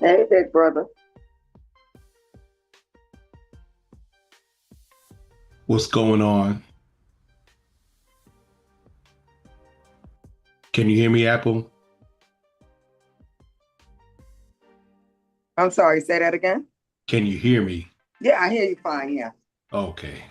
Hey, big brother. What's going on? Can you hear me, Apple? I'm sorry, say that again. Can you hear me? Yeah, I hear you fine. Yeah. Okay.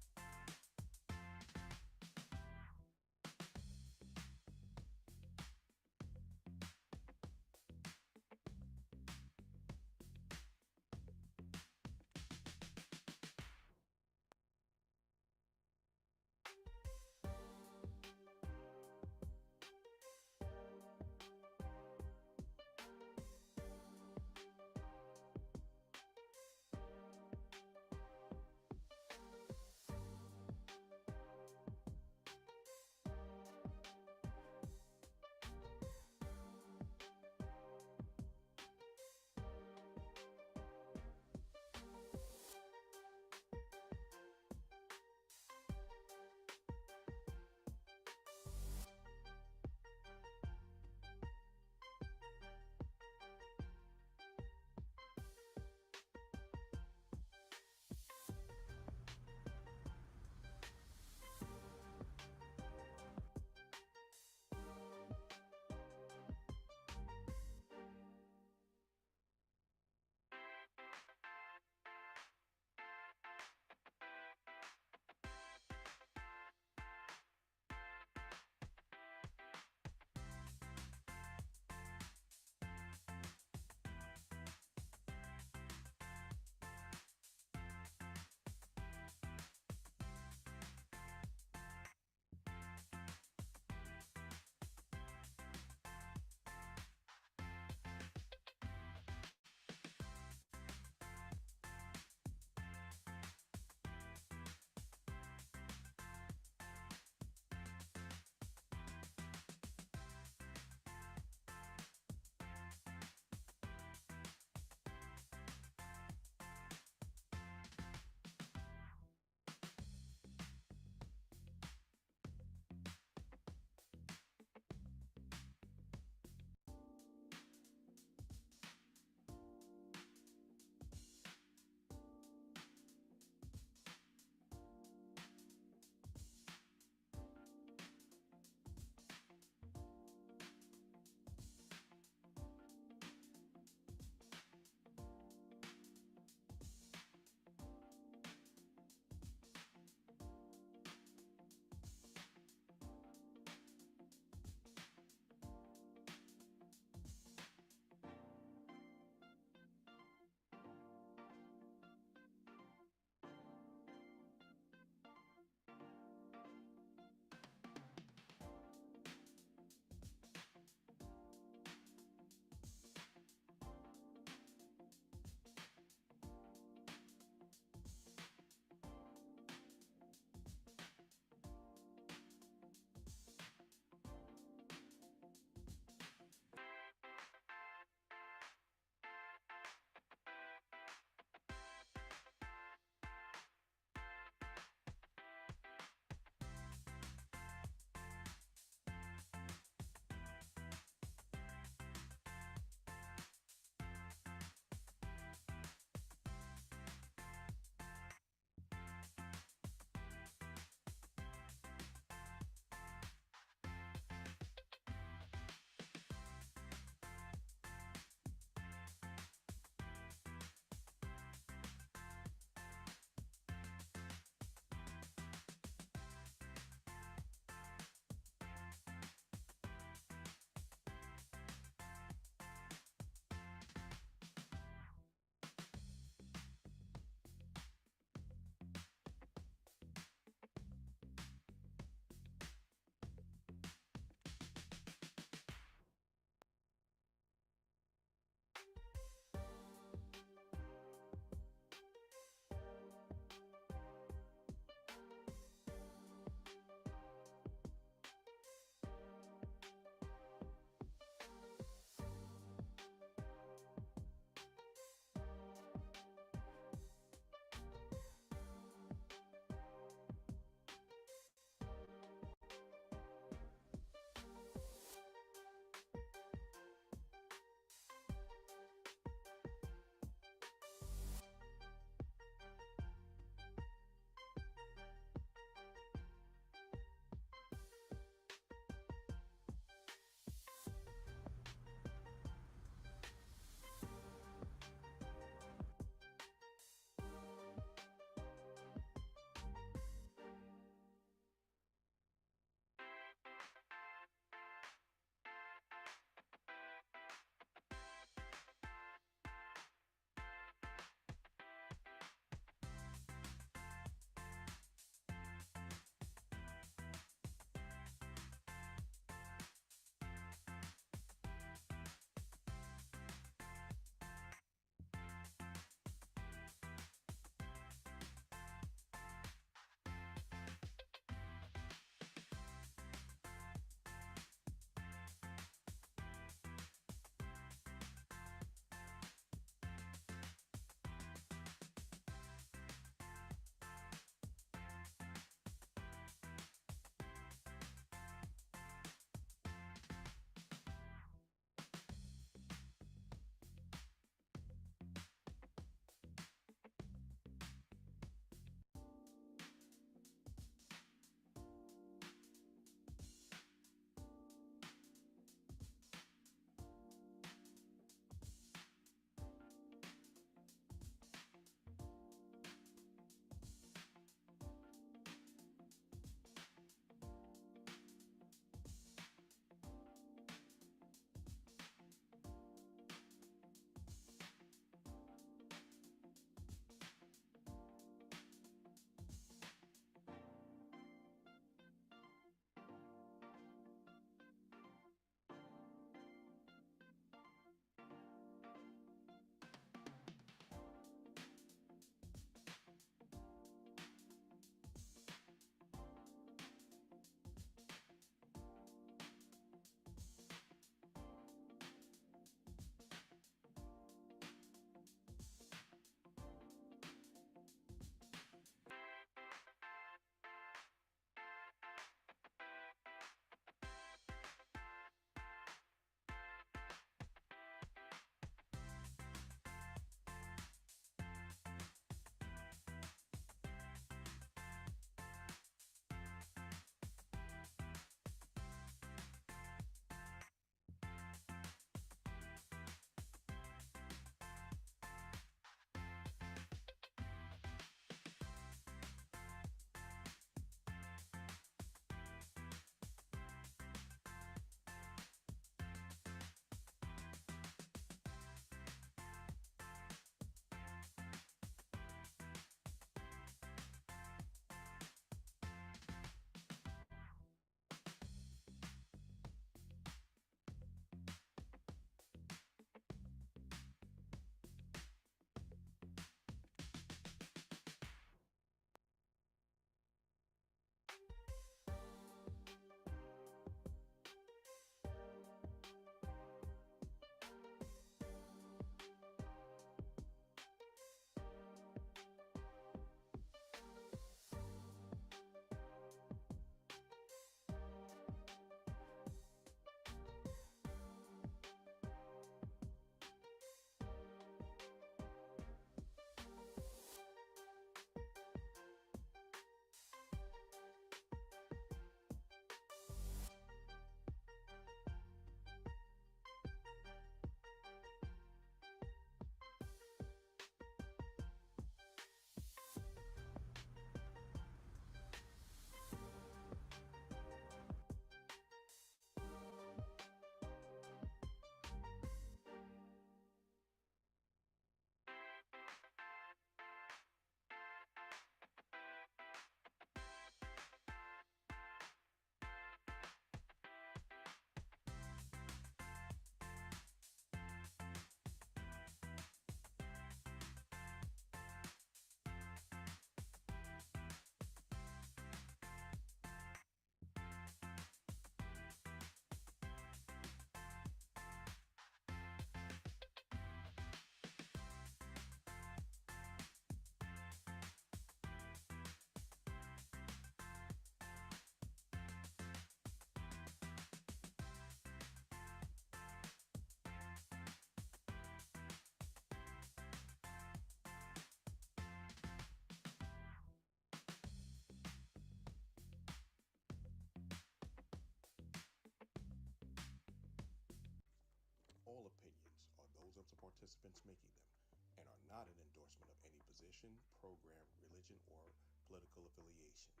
participants making them, and are not an endorsement of any position, program, religion, or political affiliation.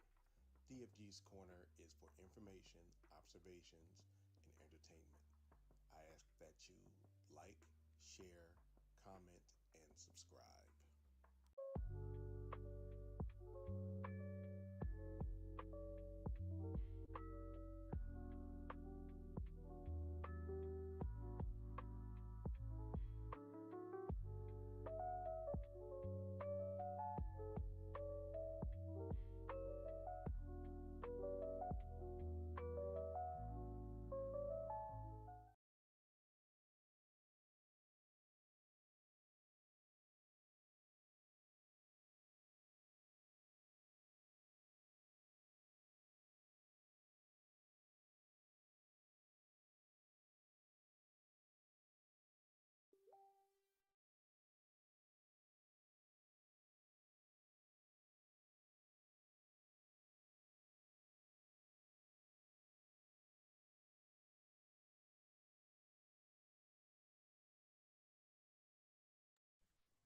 DFG's Corner is for information, observations, and entertainment. I ask that you like, share, comment, and subscribe.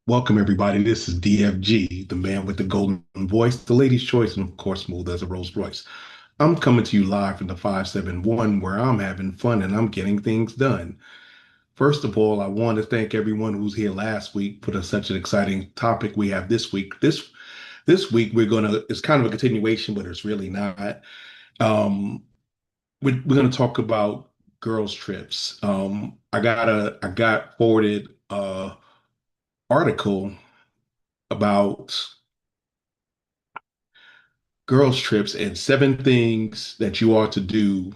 Welcome, everybody. This is DFG, the man with the golden voice, the lady's choice, and of course, smooth as a Rolls Royce. I'm coming to you live from the 571 where I'm having fun and I'm getting things done. First of all, I want to thank everyone who was here last week for such an exciting topic we have this week. This week it's kind of a continuation, but it's really not. Um, we're gonna talk about girls' trips. I got forwarded a article about girls' trips and 7 things that you ought to do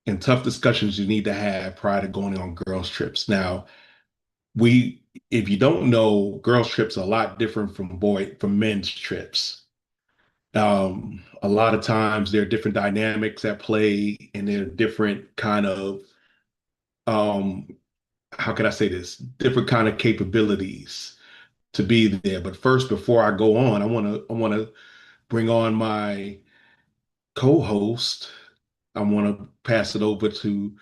and tough discussions you need to have prior to going on girls' trips. Now, we if you don't know, girls' trips are a lot different from men's trips. A lot of times there are different dynamics at play and there are different kind of um how can I say this? Different kind of capabilities to be there. But first, before I go on, I want to bring on my co-host. I want to pass it over to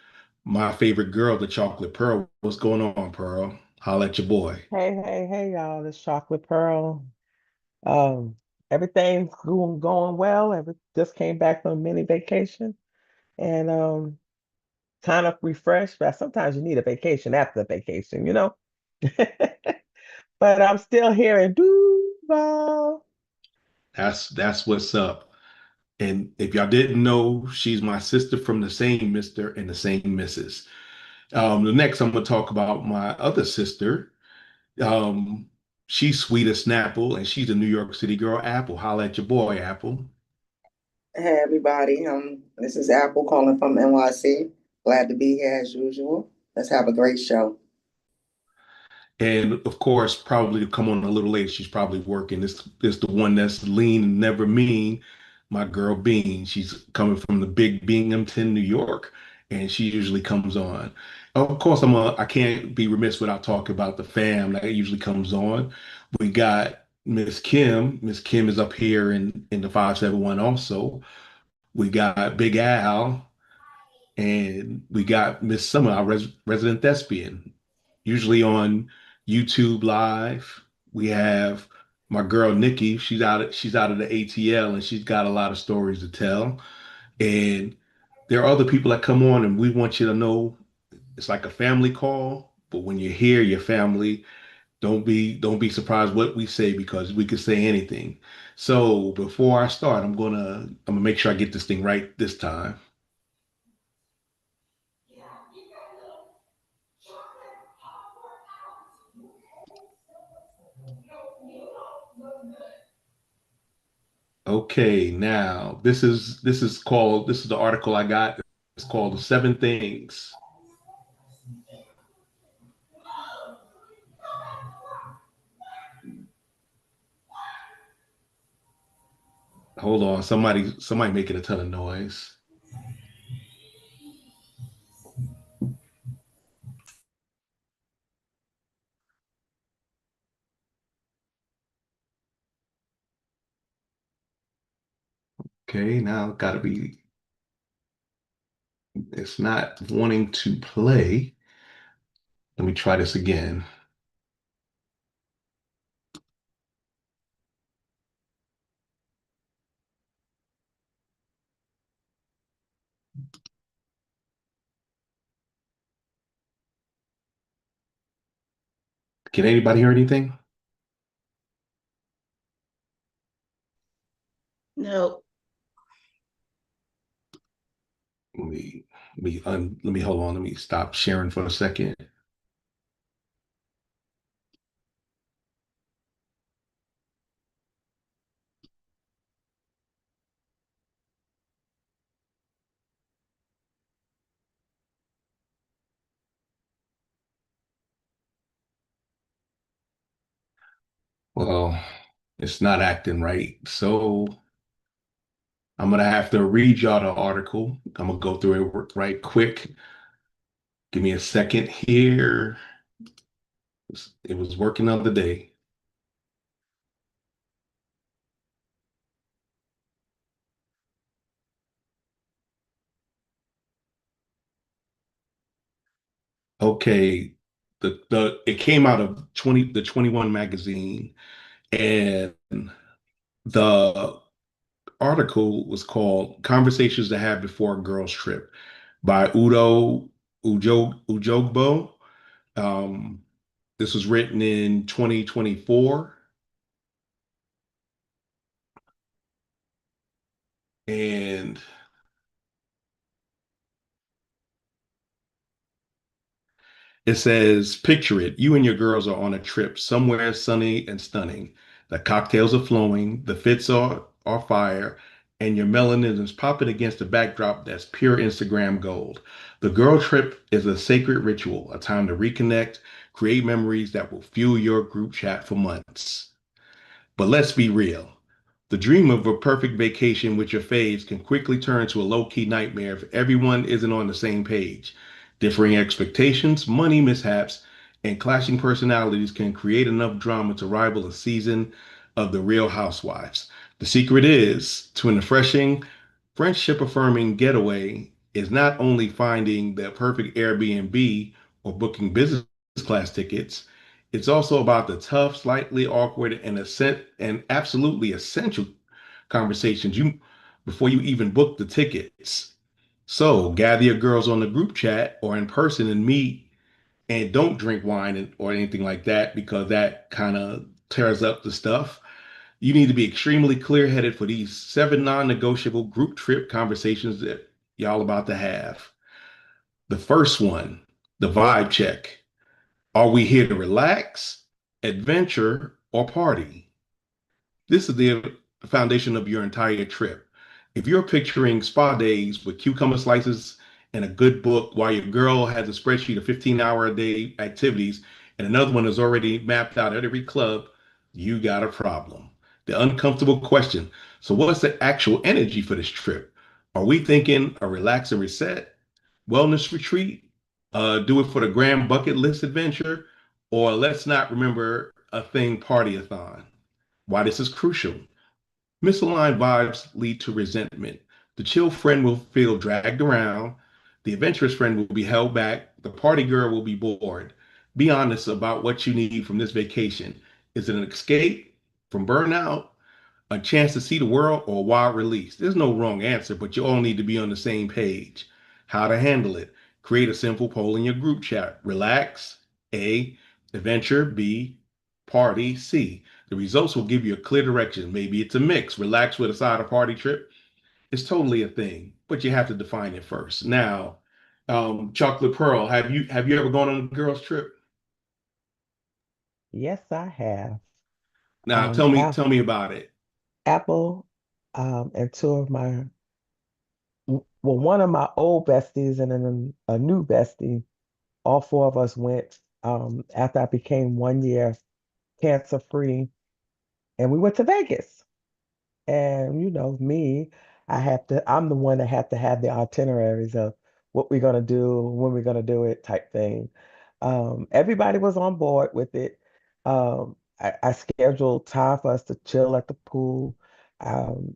my favorite girl, the Chocolate Pearl. What's going on, Pearl? Holla at your boy. Hey, y'all, this Chocolate Pearl. Um, everything's going well. Just came back from a mini vacation and kind of refreshed, but sometimes you need a vacation after the vacation, you know? But I'm still here in Duval. That's what's up. And if y'all didn't know, she's my sister from the same Mister and the same Mrs. The next, I'm gonna talk about my other sister. Um, she's sweet as Snapple, and she's a New York City girl. Apple, holla at your boy, Apple. Hey everybody, this is Apple calling from NYC. Glad to be here as usual. Let's have a great show. And of course, probably to come on a little later. She's probably working. This the one that's lean and never mean. My girl Bean. She's coming from the big Binghamton, New York, and she usually comes on. Of course, I can't be remiss without talking about the fam that usually comes on. We got Miss Kim. Miss Kim is up here in the 571 also. We got Big Al, and we got Miss Summer, our resident thespian, usually on YouTube Live. We have my girl Nikki. She's out of the ATL, and she's got a lot of stories to tell. And there are other people that come on, and we want you to know it's like a family call. But when you hear your family, don't be surprised what we say because we could say anything. So before I start, I'm gonna make sure I get this thing right this time. Okay, now this is the article I got. It's called the 7 things. Hold on, somebody making a ton of noise. Okay, now gotta be it's not wanting to play. Let me try this again. Can anybody hear anything? No. Let me hold on. Let me stop sharing for a second. Well, it's not acting right. So I'm gonna have to read y'all the article. I'm gonna go through it right quick. Give me a second here. It was working the other day. Okay, the it came out of 21 magazine, and the article was called "Conversations to Have Before a Girls Trip" by Ojogbo. Um, this was written in 2024, and it says, picture it. You and your girls are on a trip somewhere sunny and stunning. The cocktails are flowing, the fits are fire, and your melanin is popping against a backdrop that's pure Instagram gold. The girl trip is a sacred ritual, a time to reconnect, create memories that will fuel your group chat for months. But let's be real. The dream of a perfect vacation with your faves can quickly turn to a low-key nightmare if everyone isn't on the same page. Differing expectations, money mishaps, and clashing personalities can create enough drama to rival a season of the Real Housewives. The secret is to an refreshing, friendship-affirming getaway is not only finding the perfect Airbnb or booking business class tickets, it's also about the tough, slightly awkward, and absolutely essential conversations you before you even book the tickets. So gather your girls on the group chat or in person and meet, and don't drink wine or anything like that because that kind of tears up the stuff. You need to be extremely clear-headed for these 7 non-negotiable group trip conversations that y'all about to have. The first one, the vibe check. Are we here to relax, adventure, or party? This is the foundation of your entire trip. If you're picturing spa days with cucumber slices and a good book while your girl has a spreadsheet of 15-hour-a-day activities and another one is already mapped out at every club, you got a problem. The uncomfortable question. So what's the actual energy for this trip? Are we thinking a relax and reset, wellness retreat, do it for the grand bucket list adventure, or let's not remember a thing party-a-thon? Why this is crucial. Misaligned vibes lead to resentment. The chill friend will feel dragged around. The adventurous friend will be held back. The party girl will be bored. Be honest about what you need from this vacation. Is it an escape from burnout, a chance to see the world, or a wild release? There's no wrong answer, but you all need to be on the same page. How to handle it. Create a simple poll in your group chat. Relax, A. Adventure, B. Party, C. The results will give you a clear direction. Maybe it's a mix. Relax with a side of party trip. It's totally a thing, but you have to define it first. Now, Chocolate Pearl, have you ever gone on a girls trip? Yes, I have. Now, tell me Apple, tell me about it. Apple, and two of my, well, one of my old besties and then a new bestie. All four of us went after I became 1 year cancer free, and we went to Vegas. And me, I'm the one that have to have the itineraries of what we're gonna do, when we're gonna do it, type thing. Everybody was on board with it. I scheduled time for us to chill at the pool, um,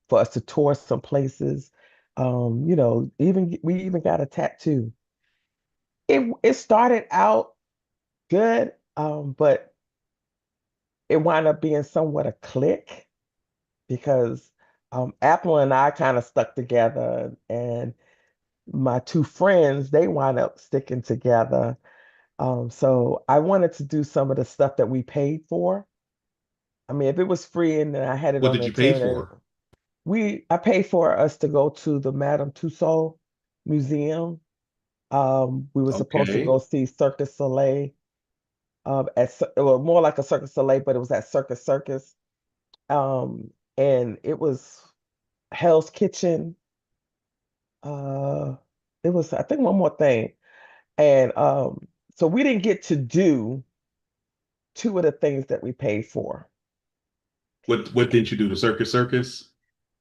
for us to tour some places. We even got a tattoo. it started out good, but it wound up being somewhat a clique because Apple and I kind of stuck together, and my two friends, they wound up sticking together. So I wanted to do some of the stuff that we paid for. I mean, if it was free and then I had it What on did the you pay itinerary, for? I paid for us to go to the Madame Tussauds Museum. We were supposed to Okay. go see Circus Soleil, well, more like a Circus Soleil, but it was at Circus Circus. And it was Hell's Kitchen. Uh, it was, I think, one more thing. And so we didn't get to do two of the things that we paid for. What didn't you do? The Circus Circus?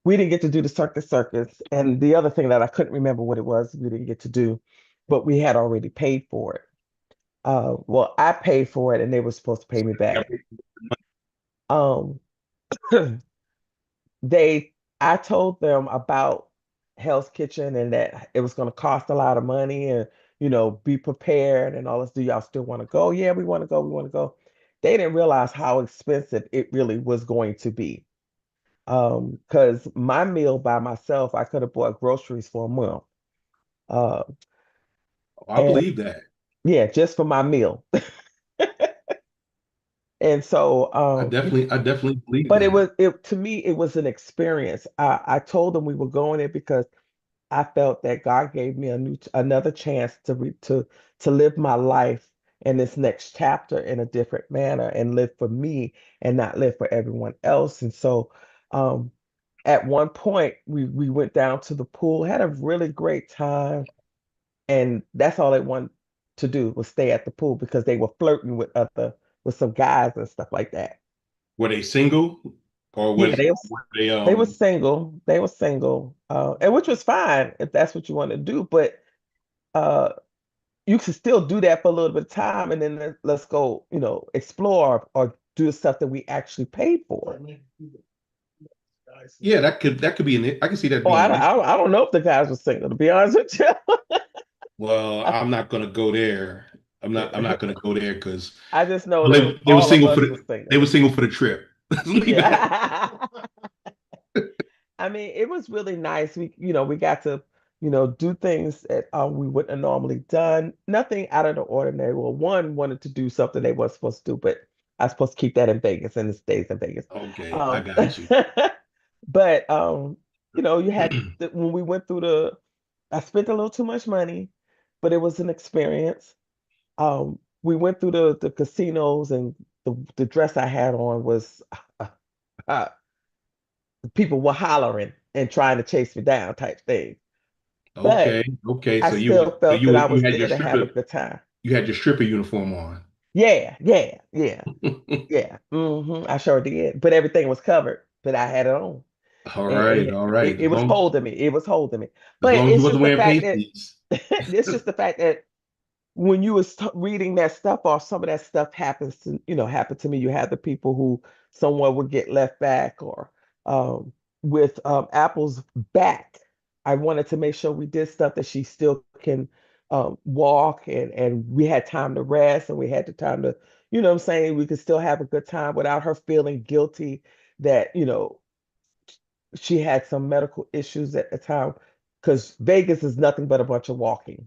We didn't get to do the Circus Circus. And the other thing that I couldn't remember what it was, we didn't get to do, but we had already paid for it. Well, I paid for it and they were supposed to pay me back. Um, they, I told them about Hell's Kitchen and that it was going to cost a lot of money and, be prepared and all this. Do y'all still want to go? Yeah, we want to go. We want to go. They didn't realize how expensive it really was going to be. Because my meal by myself, I could have bought groceries for a month. Uh, Oh, I and believe that. yeah, just for my meal. And so, I definitely believe but that. it to me, it was an experience. I told them we were going there because I felt that God gave me another chance to live my life in this next chapter in a different manner and live for me and not live for everyone else. And so, um, at one point, we went down to the pool, had a really great time, and that's all they wanted to do was stay at the pool because they were flirting with some guys and stuff like that. Were they single or Yeah, were they they were single. They were single, and which was fine if that's what you want to do. But uh, you can still do that for a little bit of time, and then let's go, explore or do the stuff that we actually paid for. yeah, that could be I can see that Oh, being an issue. I don't know if the guys were single, to be honest with you. Well, I, I'm not gonna go there. I'm not gonna go there because I just know well, that they were all of single us were they single. were single for the trip. Let's leave it at Yeah. I mean, it was really nice. We got to, do things that we wouldn't have normally done. Nothing out of the ordinary. Well, one wanted to do something they weren't supposed to do, but I was supposed to keep that in Vegas and it stays in Vegas. okay, I Um, got you. but you had when we went through I spent a little too much money, but it was an experience. We went through the casinos and the dress I had on was uh, people were hollering and trying to chase me down type thing. But Okay, okay. I still So felt that I you was had there to have a good time. your stripper uniform on. Yeah, yeah, yeah, yeah. I sure did. But everything was covered, but I had it on. All And right, all right. it was holding me. It was holding me. As But long as you it's just wasn't the wearing fact that pasties. it's just the fact that when you was reading that stuff off, some of that stuff happened to me. You have the people who someone would get left back or with Apple's back. I wanted to make sure we did stuff that she still can walk and we had time to rest and we had the time to, what I'm saying, we could still have a good time without her feeling guilty that, she had some medical issues at the time because Vegas is nothing but a bunch of walking.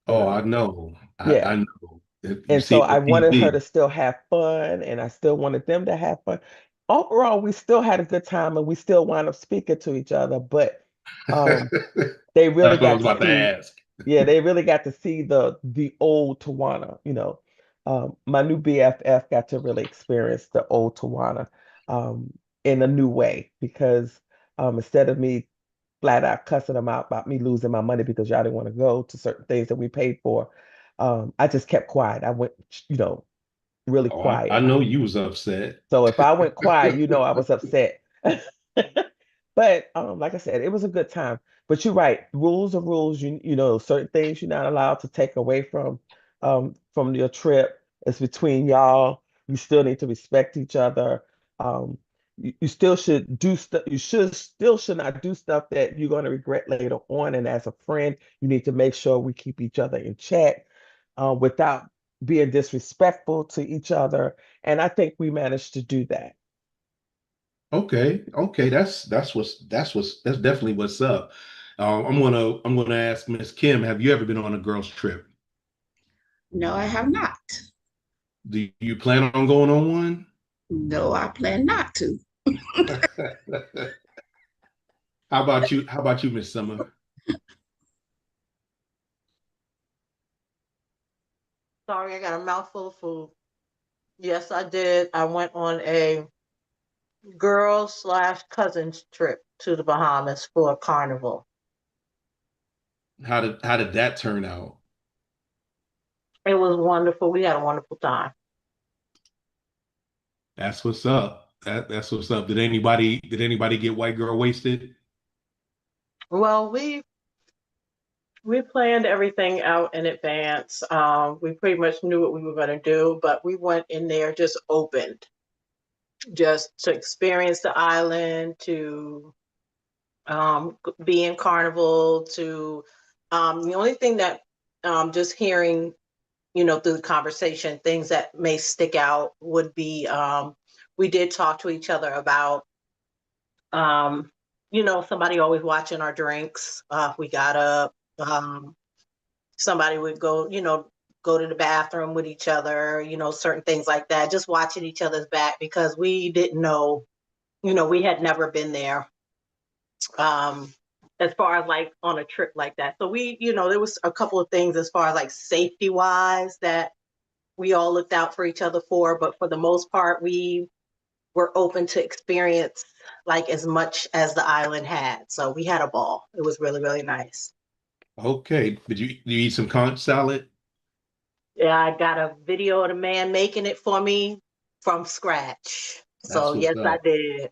Oh, Uh, I know. I yeah. know. You And see so it I on wanted her TV. to still have fun, and I still wanted them to have fun. Overall, we still had a good time, and we still wound up speaking to each other. But um, they really That's what I got was to about to see, ask. yeah, they really got to see the old Tawana. My new BFF got to really experience the old Tawana um, in a new way because instead of me flat out cussing them out about me losing my money because y'all didn't want to go to certain things that we paid for. I just kept quiet. I went, really Oh, I quiet. know you was upset. So if I went quiet, I was upset. But like I said, it was a good time. But you're right, rules are rules. Certain things you're not allowed to take away from your trip. It's between y'all. You still need to respect each other. Um, you still should do stuff. You should not do stuff that you're going to regret later on. And as a friend, you need to make sure we keep each other in check, without being disrespectful to each other. And I think we managed to do that. Okay, okay, that's definitely what's up. I'm gonna ask Miss Kim, have you ever been on a girls' trip? No, I have not. Do you plan on going on one? No, I plan not to. How about you? How about you, Miss Summer? Sorry, I got a mouthful of food. Yes, I did. I went on a girl/cousins trip to the Bahamas for a carnival. How did that turn out? It was wonderful. We had a wonderful time. That's what's up. That's what's up. Did anybody get white girl wasted? Well, we planned everything out in advance. We pretty much knew what we were going to do, but we went in there just opened, just to experience the island, to be in carnival, to the only thing that just hearing, through the conversation, things that may stick out would be, we did talk to each other about, somebody always watching our drinks. We got up. Somebody would go to the bathroom with each other, certain things like that, just watching each other's back because we didn't know, we had never been there, as far as like on a trip like that. So there was a couple of things as far as like safety wise that we all looked out for each other for, but for the most part, we were open to experience like as much as the island had. So we had a ball. It was really, really nice. Okay. Did you eat some conch salad? Yeah, I got a video of the man making it for me from scratch. That's So what's yes, I up. did.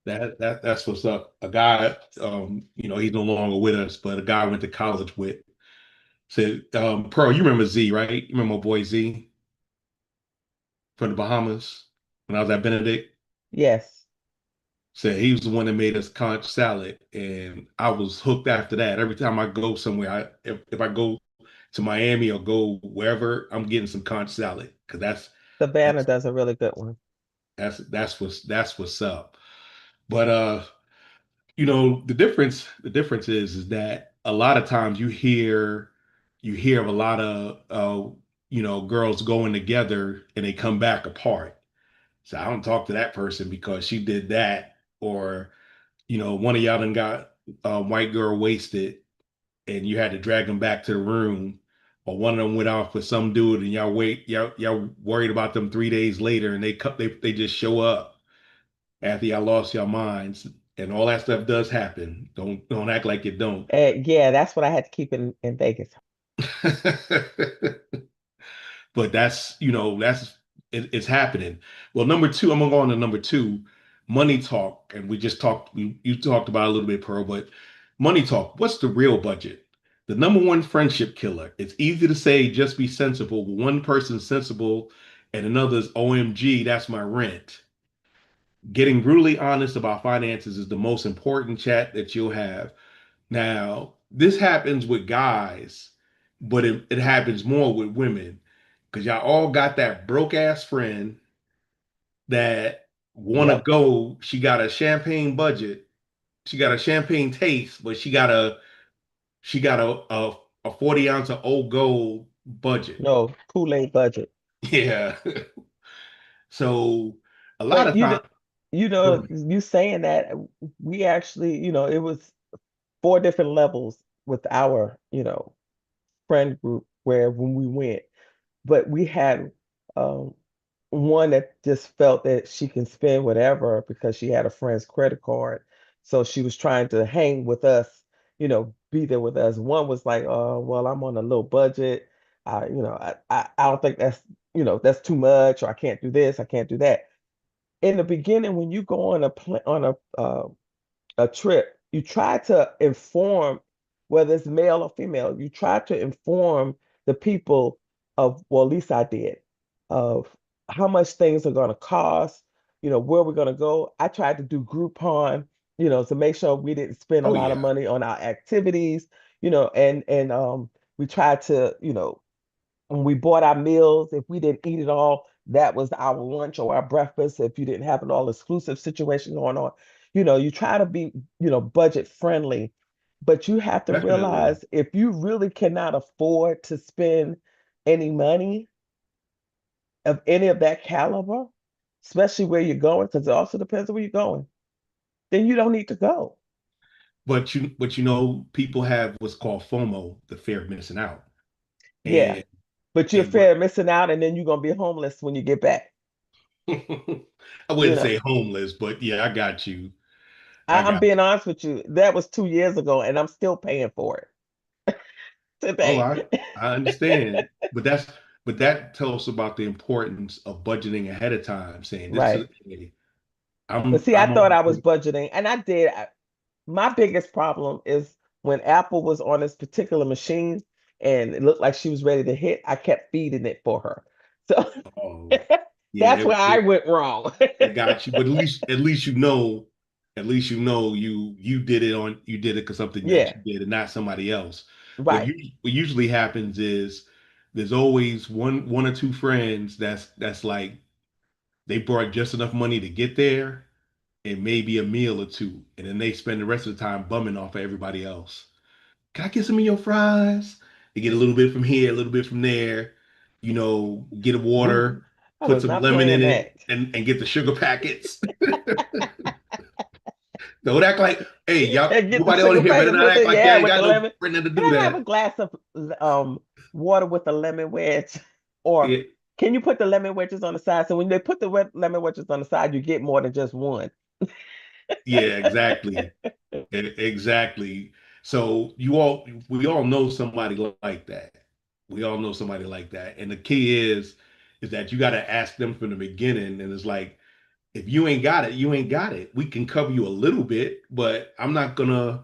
That's what's up. A guy, he's no longer with us, but a guy I went to college with said, Pearl, you remember Z, right? You remember my boy Z from the Bahamas when I was at Benedict? Yes, Said he was the one that made us conch salad, and I was hooked after that. Every time I go somewhere, if I go to Miami or go wherever, I'm getting some conch salad because Savannah that's does a really good one. that's what's up. But the difference is that a lot of times you hear of a lot of girls going together and they come back apart. So I don't talk to that person because she did that, or one of y'all done got a white girl wasted and you had to drag them back to the room, or one of them went off with some dude and y'all worried about them 3 days later and they just show up after y'all lost your minds, and all that stuff does happen. Don't act like it don't. Yeah, that's what I had to keep in Vegas. But it's happening. Well, number two, I'm gonna go on to number two, money talk. And we just talked, you talked about it a little bit, Pearl, but money talk. What's the real budget? The number one friendship killer. It's easy to say just be sensible, but one person's sensible and another's OMG, that's my rent. Getting brutally honest about finances is the most important chat that you'll have. Now, this happens with guys, but it happens more with women because y'all all got that broke ass friend that want to Yep. go. She got a champagne budget. She got a champagne taste, but she got a 40 ounce of old gold budget. No, Kool-Aid budget. Yeah. So a lot But of time. Go ahead. you saying that, we actually, it was four different levels with our, friend group where when we went, but we had um one that just felt that she can spend whatever because she had a friend's credit card. So she was trying to hang with us, be there with us. One was like, well, I'm on a low budget. I don't think that's too much, or I can't do this, I can't do that. In the beginning, when you go on a trip, you try to inform, whether it's male or female, you try to inform the people of, well, at least I did, of how much things are going to cost, where we're going to go. I tried to do Groupon, to make sure we didn't spend a Oh lot of yeah, money on our activities, and we tried to, when we bought our meals, if we didn't eat it all, that was our lunch or our breakfast. If you didn't have an all exclusive situation going on, you try to be, budget friendly, but you have to definitely. realize if you really cannot afford to spend any money of any of that caliber, especially where you're going, because it also depends on where you're going, then you don't need to go. But people have what's called FOMO, the fear of missing out. Yeah. And But you're and what fair missing out, and then you're gonna be homeless when you get back. I You wouldn't know, say homeless, but yeah, I got you. I I'm got being honest with you. That was 2 years ago, and I'm still paying for it Oh, today. I understand, but that tells us about the importance of budgeting ahead of time, saying this is Right. hey, But see, I I'm thought I was on budgeting, and I did. My biggest problem is when Apple was on this particular machine, and it looked like she was ready to hit. I kept feeding it for her, so oh that's yeah, where I went wrong. it got you, but at least you did it because something that Yeah. you did and not somebody else. Right. What usually happens is there's always one or two friends that's like they brought just enough money to get there and maybe a meal or two, and then they spend the rest of the time bumming off of everybody else. Can I get some of your fries? They get a little bit from here, a little bit from there, get a Ooh, water, I put was some not lemon playing in that. it, and get the sugar packets. Don't act like, hey, y'all, And get the nobody on sugar here better packets not with act it. like y'all Yeah, ain't with got the no lemon. friend to Can do I have a that. glass of water with a lemon wedge? Or Yeah, can you put the lemon wedges on the side? So when they put the lemon wedges on the side, you get more than just one. yeah, exactly. Exactly. So we all know somebody like that. We all know somebody like that. And the key is that you got to ask them from the beginning. And it's like, if you ain't got it, you ain't got it. We can cover you a little bit, but I'm not gonna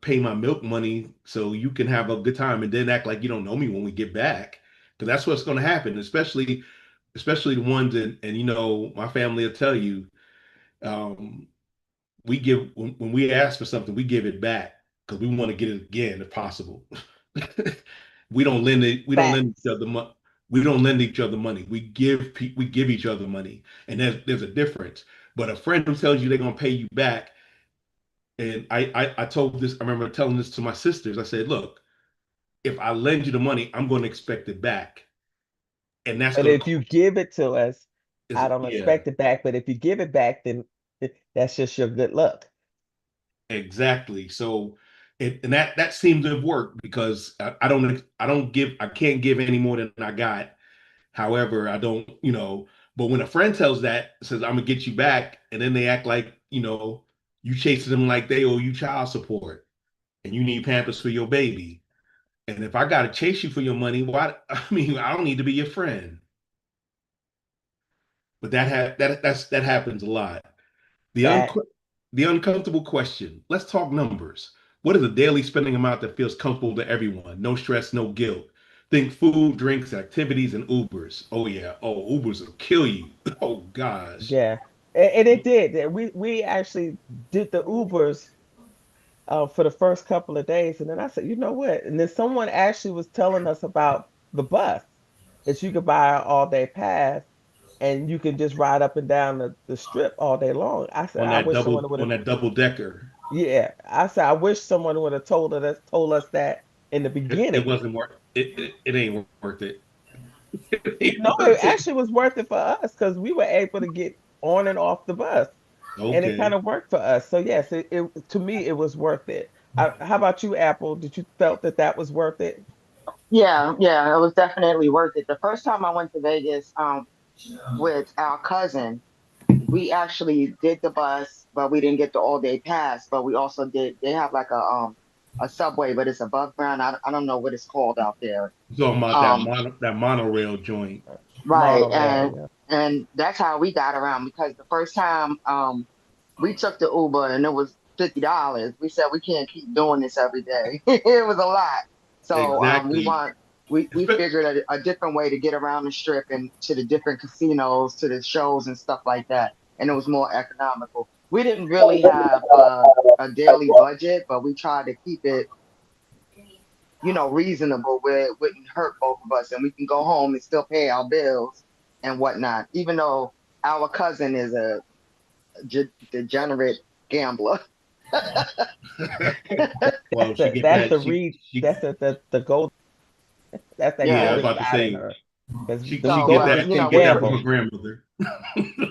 pay my milk money so you can have a good time and then act like you don't know me when we get back. Because that's what's gonna happen, especially the ones and my family will tell you, um, we give when we ask for something, we give it back because we want to get it again if possible. We don't lend each Facts. other money. We don't lend each other money. We give each other money, and there's a difference. But a friend who tells you they're gonna pay you back, and I told this. I remember telling this to my sisters. I said, look, if I lend you the money, I'm going to expect it back, and that's But going to if you cost. give it to us, Is I it? don't Yeah, expect it back. But if you give it back, then that's just your good luck. exactly. So, and that seemed to have worked because I can't give any more than I got. However, I don't, but when a friend tells that, says, I'm gonna get you back, and then they act like, you chasing them like they owe you child support and you need Pampers for your baby. And if I gotta chase you for your money, why? I mean, I don't need to be your friend. But that happens a lot. The un Fact. the uncomfortable question. Let's talk numbers. What is a daily spending amount that feels comfortable to everyone? No stress, no guilt. Think food, drinks, activities, and Ubers. Oh yeah. Oh, Ubers will kill you. Oh gosh. Yeah. And it did. We actually did the Ubers for the first couple of days. And then I said, you know what? And then someone actually was telling us about the bus that you could buy an all day pass and you can just ride up and down the strip all day long. I said, On I that wish someone double would on have, that double decker. yeah. I said, I wish someone would have told us that in the It beginning. wasn't worth it ain't worth it. It ain't No, it worth it. actually was worth it for us because we were able to get on and off the bus and it kind Okay. of worked for us. So yes, it to me it was worth it. How about you, Apple? Did you felt that that was worth it? Yeah, yeah, it was definitely worth it. The first time I went to Vegas, with our cousin, we actually did the bus, but we didn't get the all day pass. But we also did. They have like a subway, but it's above ground. I don't know what it's called out there. You're talking about Um, that monorail joint. right, Monorail, yeah. and that's how we got around because the first time we took the Uber and it was $50. We said we can't keep doing this every day. It was a lot. So we Exactly. want we figured a different way to get around the strip and to the different casinos, to the shows and stuff like that, and it was more economical. We didn't really have a daily budget, but we tried to keep it, reasonable where it wouldn't hurt both of us, and we can go home and still pay our bills and whatnot. Even though our cousin is a degenerate gambler. Well, she get That's that. the read. She That's the gold. That's that yeah. I was Yeah. golden about to side in say her. Because she them she So, get but goldfish that. She can get that from gamble. her grandmother.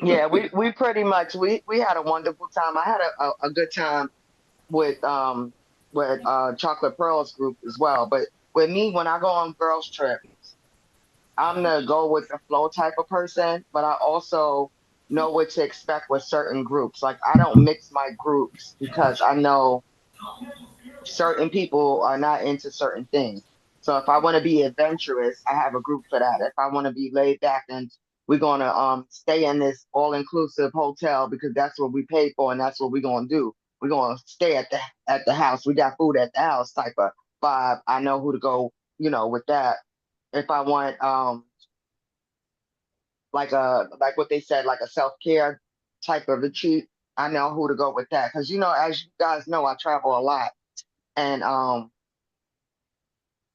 yeah, we pretty much we had a wonderful time. I had a good time with Chocolate Pearls group as well. But with me, when I go on girls trips, I'm the go with the flow type of person, but I also know what to expect with certain groups. Like I don't mix my groups because I know certain people are not into certain things. So if I want to be adventurous, I have a group for that. If I want to be laid back and we're gonna stay in this all inclusive hotel because that's what we pay for and that's what we're gonna do. We're gonna stay at the house. We got food at the house type of vibe. I know who to go, with that. If I want like what they said, like a self-care type of retreat, I know who to go with that. Because as you guys know, I travel a lot. And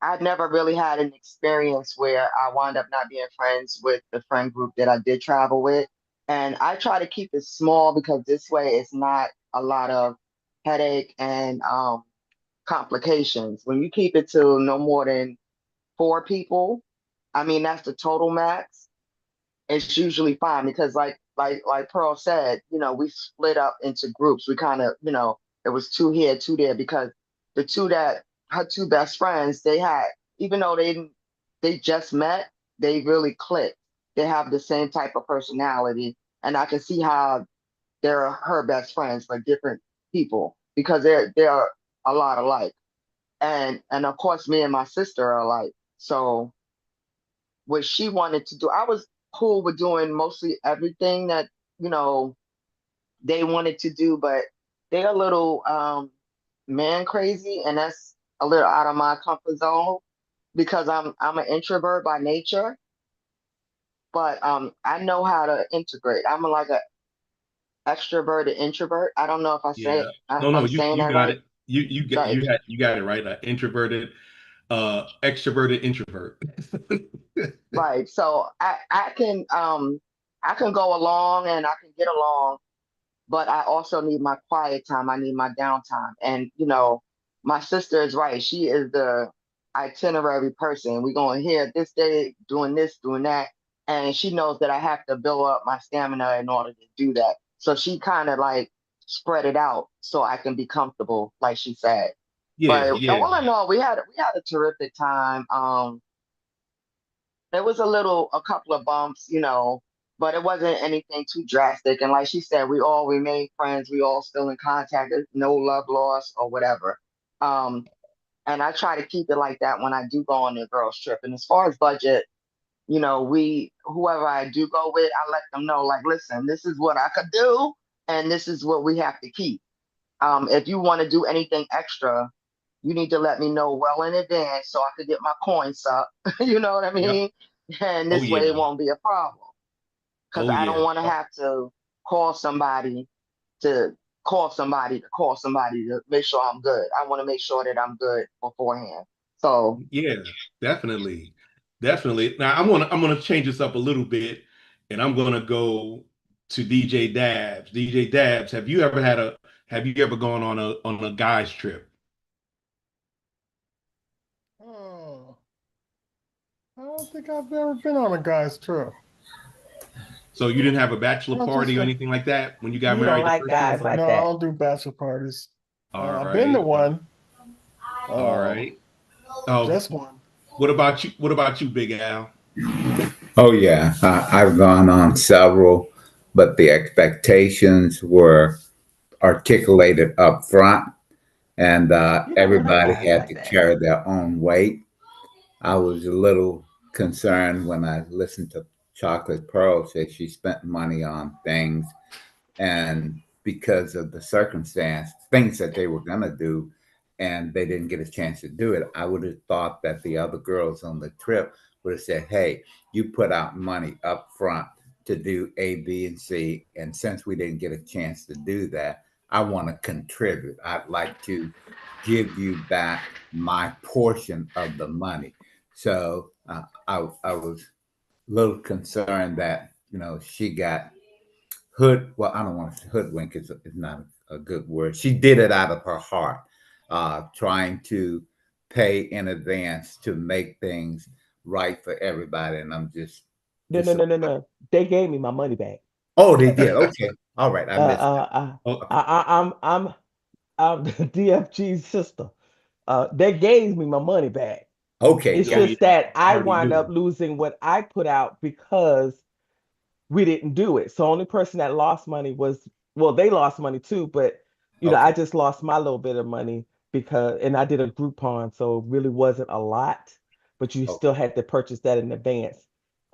I've never really had an experience where I wound up not being friends with the friend group that I did travel with. And I try to keep it small because this way it's not a lot of headache and complications. When you keep it to no more than 4 people, I mean, that's the total max. It's usually fine because like Pearl said, we split up into groups. We kind of, it was two here, two there because the two that her two best friends, they had, even though they just met, they really clicked. They have the same type of personality. And I can see how they're her best friends, but different people because they're a lot alike. And of course me and my sister are alike. So what she wanted to do. I was cool with doing mostly everything that, you know, they wanted to do, but they're a little man crazy, and that's a little out of my comfort zone because I'm an introvert by nature, but I know how to integrate. I'm like a extroverted introvert. I don't know if Yeah. No, I'm you saying you that got right. it. Right. You got it right. Introverted, extroverted introvert. Right. So I can go along and I can get along, but I also need my quiet time. I need my downtime. And my sister is right. She is the itinerary person. We're going here this day, doing this, doing that. And she knows that I have to build up my stamina in order to do that. So she kind of like spread it out so I can be comfortable, like she said. Yeah, But yeah, all in all, we had a terrific time. There was a couple of bumps, but it wasn't anything too drastic. And like she said, we all remain friends. We all still in contact. There's no love lost or whatever. Um, and I try to keep it like that when I do go on a girls trip. And as far as budget, whoever I do go with, I let them know, like, listen, this is what I could do, and this is what we have to keep. If you want to do anything extra, you need to let me know well in advance so I could get my coins up. You know what I yep. mean? And Oh this way it yeah, won't be a problem because oh I yeah, don't want to have to call somebody to call somebody to make sure I'm good. I want to make sure that I'm good beforehand. So, yeah. Definitely, definitely. Now I'm gonna change this up a little bit, and I'm gonna go to DJ Dabs. DJ Dabs, have you ever gone on a guys trip? Oh, I don't think I've ever been on a guy's trip. So you didn't have a bachelor I just party or anything like that when you got You don't married the like first time? guys like no, I that. don't do bachelor parties. All I've been to right, one, all right. Oh, just one. what about you? What about you, Big Al? Oh, yeah. I've gone on several, but the expectations were articulated up front, and You don't like everybody guys had like to that. carry their own weight. I was a little concerned when I listened to Chocolate Pearl say she spent money on things, and because of the circumstance, things that they were going to do, and they didn't get a chance to do it, I would have thought that the other girls on the trip would have said, hey, you put out money up front to do A, B, and C. And since we didn't get a chance to do that, I want to contribute. I'd like to give you back my portion of the money. So I was a little concerned that, she got well, I don't want to hoodwink is not a good word. She did it out of her heart, trying to pay in advance to make things right for everybody. And I'm just disappointed. No. They gave me my money back. Oh, they did. Okay. All right. I Uh, missed uh, uh, Oh, I'm the DFG's sister. They gave me my money back. it. Okay. It's oh Got yeah, just that I I already wind up knew. losing what I put out because we didn't do it. So only person that lost money was, well, they lost money too, but okay. I just lost my little bit of money because, and I did a Groupon, so it really wasn't a lot, but you still Okay. had to purchase that in advance.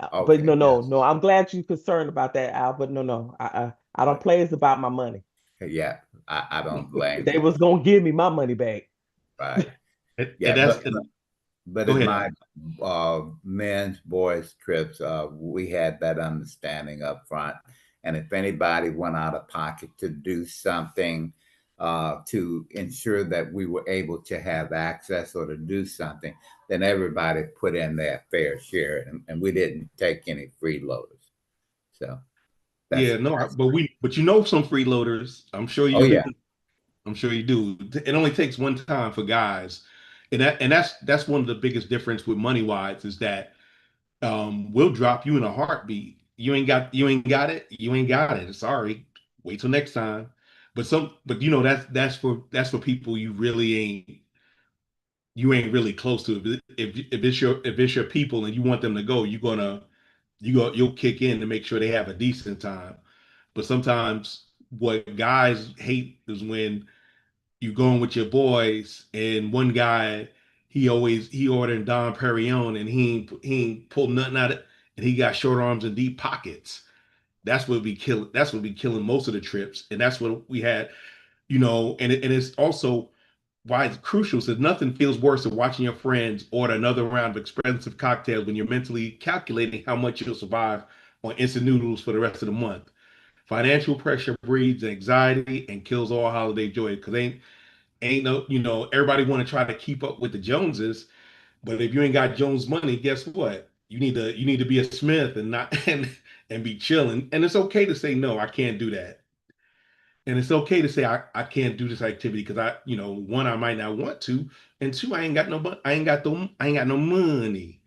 But Okay. Yes. no. I'm glad you're concerned about that, Al. But no. I don't But play. It's about my money. yeah, I don't blame They you. was gonna give me my money back. Right. And Yeah. that's But go in ahead, my Al. men's, boys trips, we had that understanding up front. And if anybody went out of pocket to do something to ensure that we were able to have access or to do something, then everybody put in their fair share, and we didn't take any freeloaders. So Yeah, no, that's but some freeloaders. I'm sure oh you do. yeah, I'm sure you do. It only takes one time for guys, and that's one of the biggest difference with money wise is that we'll drop you in a heartbeat. You ain't got it. You ain't got it. Sorry. Wait till next time. But that's for people you ain't really close to. If it's your people and you want them to go, you'll kick in to make sure they have a decent time. But sometimes what guys hate is when you going with your boys and one guy he ordering Dom Perignon and he ain't pulled nothing out of, and he got short arms and deep pockets. That's what we killing most of the trips, and that's what we had, and it's also why it's crucial. So nothing feels worse than watching your friends order another round of expensive cocktails when you're mentally calculating how much you'll survive on instant noodles for the rest of the month. Financial pressure breeds anxiety and kills all holiday joy because ain't no, everybody want to try to keep up with the Joneses, but if you ain't got Jones money, guess what? You need to be a Smith and not and be chilling. And it's okay to say no, I can't do that. And it's okay to say I can't do this activity because one, I might not want to, and two, I ain't got no money.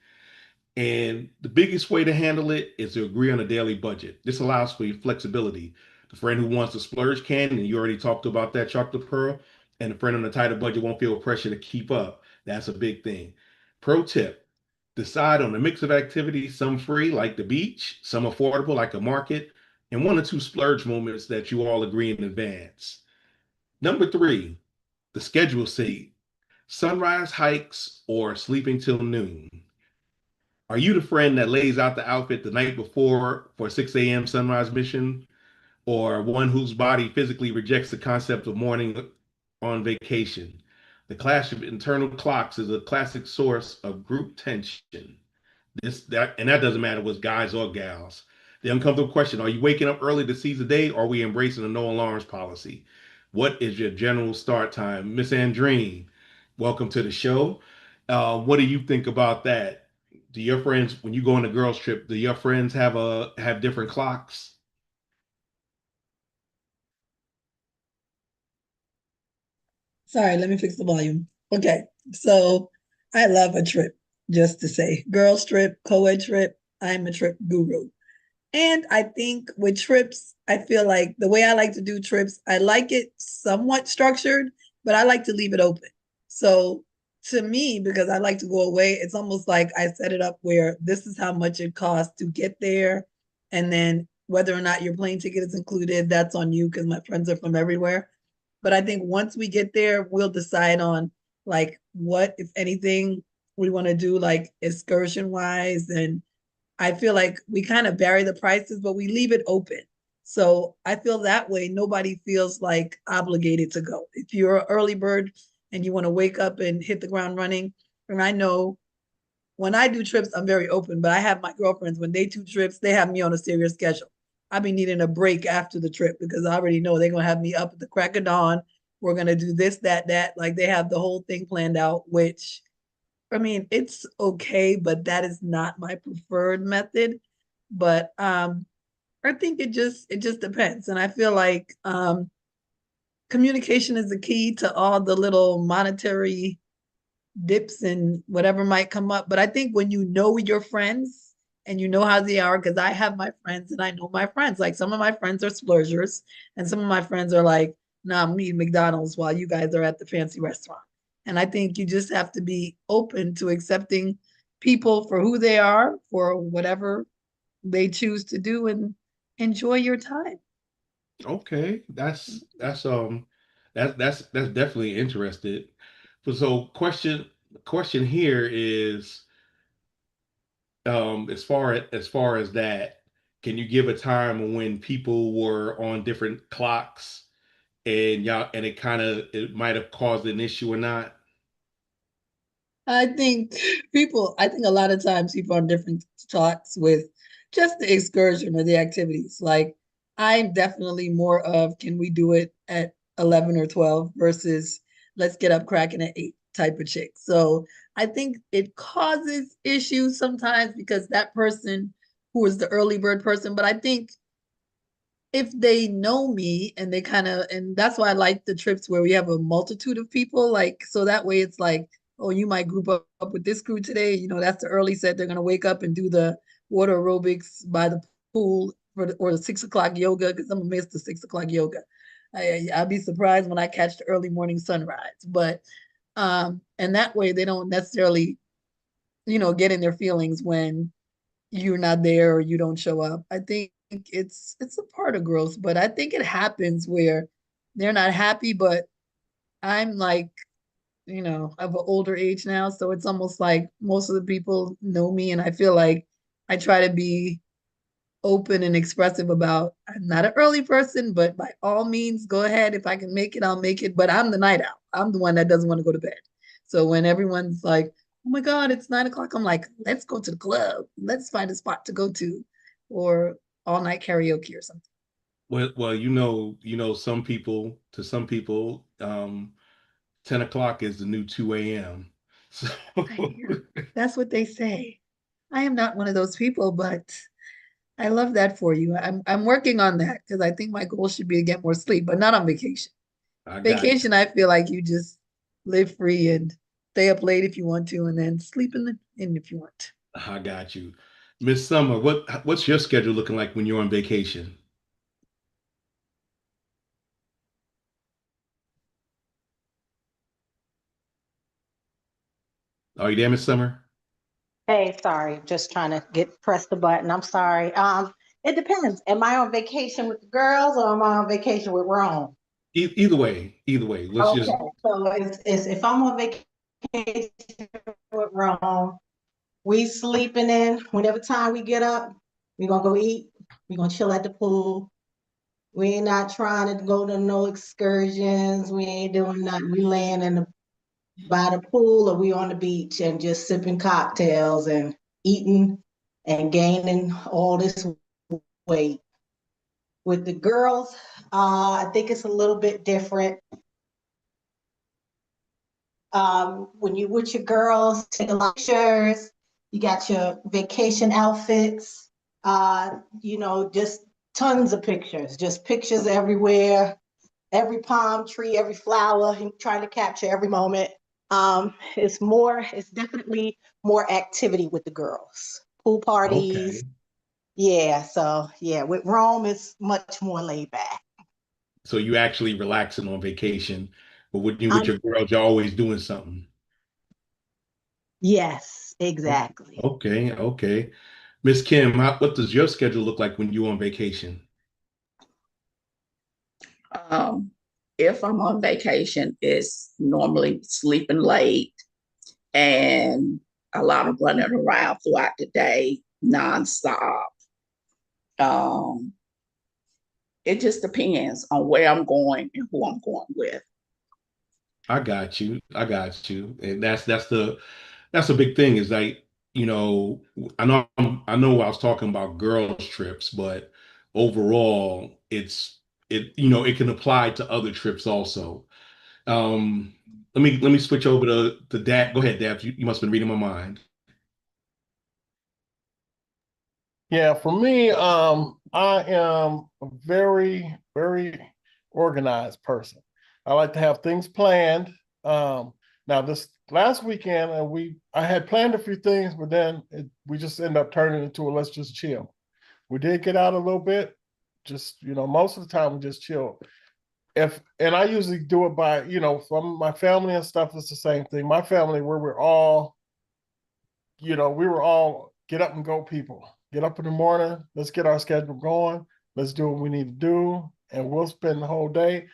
And the biggest way to handle it is to agree on a daily budget. This allows for flexibility. The friend who wants to splurge can, and you already talked about that, chocolate pearl, and the friend on a tighter budget won't feel pressure to keep up. That's a big thing. Pro tip: decide on a mix of activities, some free, like the beach, some affordable, like a market, and one or two splurge moments that you all agree in advance. Number three, the schedule seat: sunrise hikes or sleeping till noon. Are you the friend that lays out the outfit the night before for a 6 a.m. sunrise mission, or one whose body physically rejects the concept of morning on vacation? The clash of internal clocks is a classic source of group tension. And that doesn't matter with guys or gals. The uncomfortable question: are you waking up early to seize the day, or are we embracing a no alarms policy? What is your general start time? Miss Andrine, welcome to the show. What do you think about that? Do your friends, when you go on a girls trip, do your friends have different clocks? Sorry, let me fix the volume. Okay, so I love a trip, just to say. Girls trip, co-ed trip, I'm a trip guru. And I think with trips, I feel like the way I like to do trips, I like it somewhat structured, but I like to leave it open. So to me, because I like to go away, it's almost like I set it up where this is how much it costs to get there. And then whether or not your plane ticket is included, that's on you because my friends are from everywhere. But I think once we get there, we'll decide on like what, if anything, we want to do like excursion wise. And I feel like we kind of vary the prices, but we leave it open. So I feel that way nobody feels like obligated to go. If you're an early bird and you want to wake up and hit the ground running. And I know when I do trips, I'm very open, but I have my girlfriends, when they do trips, they have me on a serious schedule. I've been needing a break after the trip because I already know they're going to have me up at the crack of dawn. We're going to do this, that, that. Like they have the whole thing planned out, which, I mean, it's okay, but that is not my preferred method. But I think it just depends. And I feel like communication is the key to all the little monetary dips and whatever might come up. But I think when you know your friends and you know how they are, because I have my friends and I know my friends. Like some of my friends are splurgers, and some of my friends are like, nah, I'm eating McDonald's while you guys are at the fancy restaurant. And I think you just have to be open to accepting people for who they are, for whatever they choose to do, and enjoy your time. Okay, that's definitely interested. So question here is as far as that, can you give a time when people were on different clocks and y'all and it might have caused an issue or not? I think a lot of times people on different talks with just the excursion or the activities. Like I'm definitely more of can we do it at 11 or 12 versus let's get up cracking at 8 type of chick. So I think it causes issues sometimes because that person who is the early bird person, but I think if they know me and they kind of, and that's why I like the trips where we have a multitude of people, like so that way it's like, oh, you might group up with this crew today, that's the early set, they're going to wake up and do the water aerobics by the pool or the 6 o'clock yoga, because I'm gonna miss the 6 o'clock yoga. I'd be surprised when I catch the early morning sunrise, but and that way they don't necessarily get in their feelings when you're not there or you don't show up. I think it's a part of growth, but I think it happens where they're not happy, but I'm like, of an older age now, so it's almost like most of the people know me, and I feel like I try to be open and expressive about I'm not an early person, but by all means, go ahead. If I can make it, I'll make it. But I'm the night owl. I'm the one that doesn't want to go to bed. So when everyone's like, oh my God, it's 9 o'clock, I'm like, let's go to the club. Let's find a spot to go to, or all night karaoke or something. Well, some people, 10 o'clock is the new 2 a.m. So I hear. That's what they say. I am not one of those people, but I love that for you. I'm working on that because I think my goal should be to get more sleep, but not on vacation. I got Vacation, I feel like you just live free and stay up late if you want to, and then sleep in if you want. I got you. Miss Summer, what's your schedule looking like when you're on vacation? Are you there, Miss Summer? Hey, sorry, just trying to press the button. I'm sorry. It depends. Am I on vacation with the girls or am I on vacation with Rome? Either way. Let's Okay, just so it's if I'm on vacation with Rome, we sleeping in. Whenever time we get up, we gonna go eat. We gonna chill at the pool. We ain't not trying to go to no excursions. We ain't doing nothing. We laying by the pool or we on the beach and just sipping cocktails and eating and gaining all this weight. With the girls, I think it's a little bit different. When you with your girls, take a lot of pictures, you got your vacation outfits, just tons of pictures, just pictures everywhere, every palm tree, every flower, and trying to capture every moment. It's definitely more activity with the girls. Pool parties. okay. Yeah, so yeah, with Rome it's much more laid back. So you actually relaxing on vacation, but when you with Um, your girls, you're always doing something. yes, Oh, exactly. okay. Miss Kim, what does your schedule look like when you on vacation? Um, if I'm on vacation, it's normally sleeping late and a lot of running around throughout the day, nonstop. Um, it just depends on where I'm going and who I'm going with. I got you. I got you. And that's a big thing is like, you know, I know I was talking about girls trips, but overall it can apply to other trips also. Um let me switch over to Dad. Go ahead, Dad. You must have been reading my mind. Yeah, for me, I am a very, very organized person. I like to have things planned. Now this last weekend, I had planned a few things, but then we just end up turning into a let's just chill. We did get out a little bit, just most of the time we just chill. If and I usually do it by from my family and stuff. It's the same thing. My family, where we were all get up and go people. Get up in the morning, let's get our schedule going, let's do what we need to do, and we'll spend the whole day.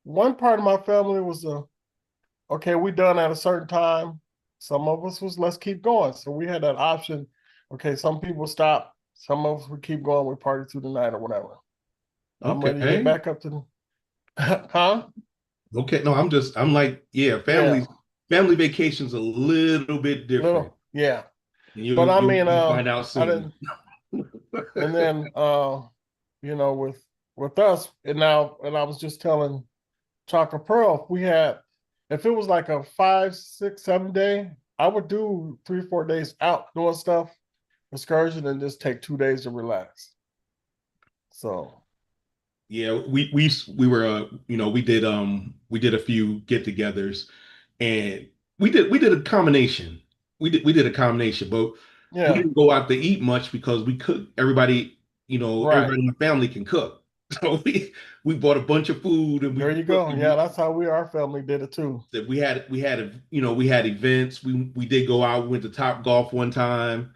One part of my family was okay, we done at a certain time. Some of us was let's keep going. So we had that option. Okay, some people stop, some of us would keep going, we party through the night or whatever. I'm ready to get Okay. back up to the huh? Okay. No, I'm like, yeah, Yeah, family vacation's a little bit different. little, yeah. And But I mean, you'll find out I soon. didn't. And then with us, and I was just telling Chocolate Pearl, if it was like a 5, 6, 7 day, I would do 3, 4 days out doing stuff, excursion, and just take 2 days to relax. So Yeah, we were we did a few get-togethers and we did a combination. We did a combination, but we yeah, didn't go out to eat much because we could everybody, right. everybody in the family can cook. So we bought a bunch of food and There we you cooked go. and Yeah, that's how our family did it too. we had events. We did go out, we went to Top Golf one time.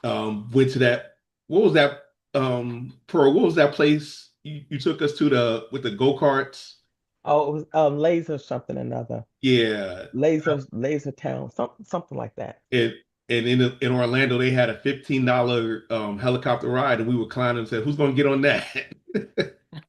Went to that. What was that? Pearl. What was that place you took us to the with the go karts? Oh, it was laser something another. Yeah, Laser town, something like that. and in Orlando they had a $15 helicopter ride, and we were climbing and said, "Who's going to get on that?"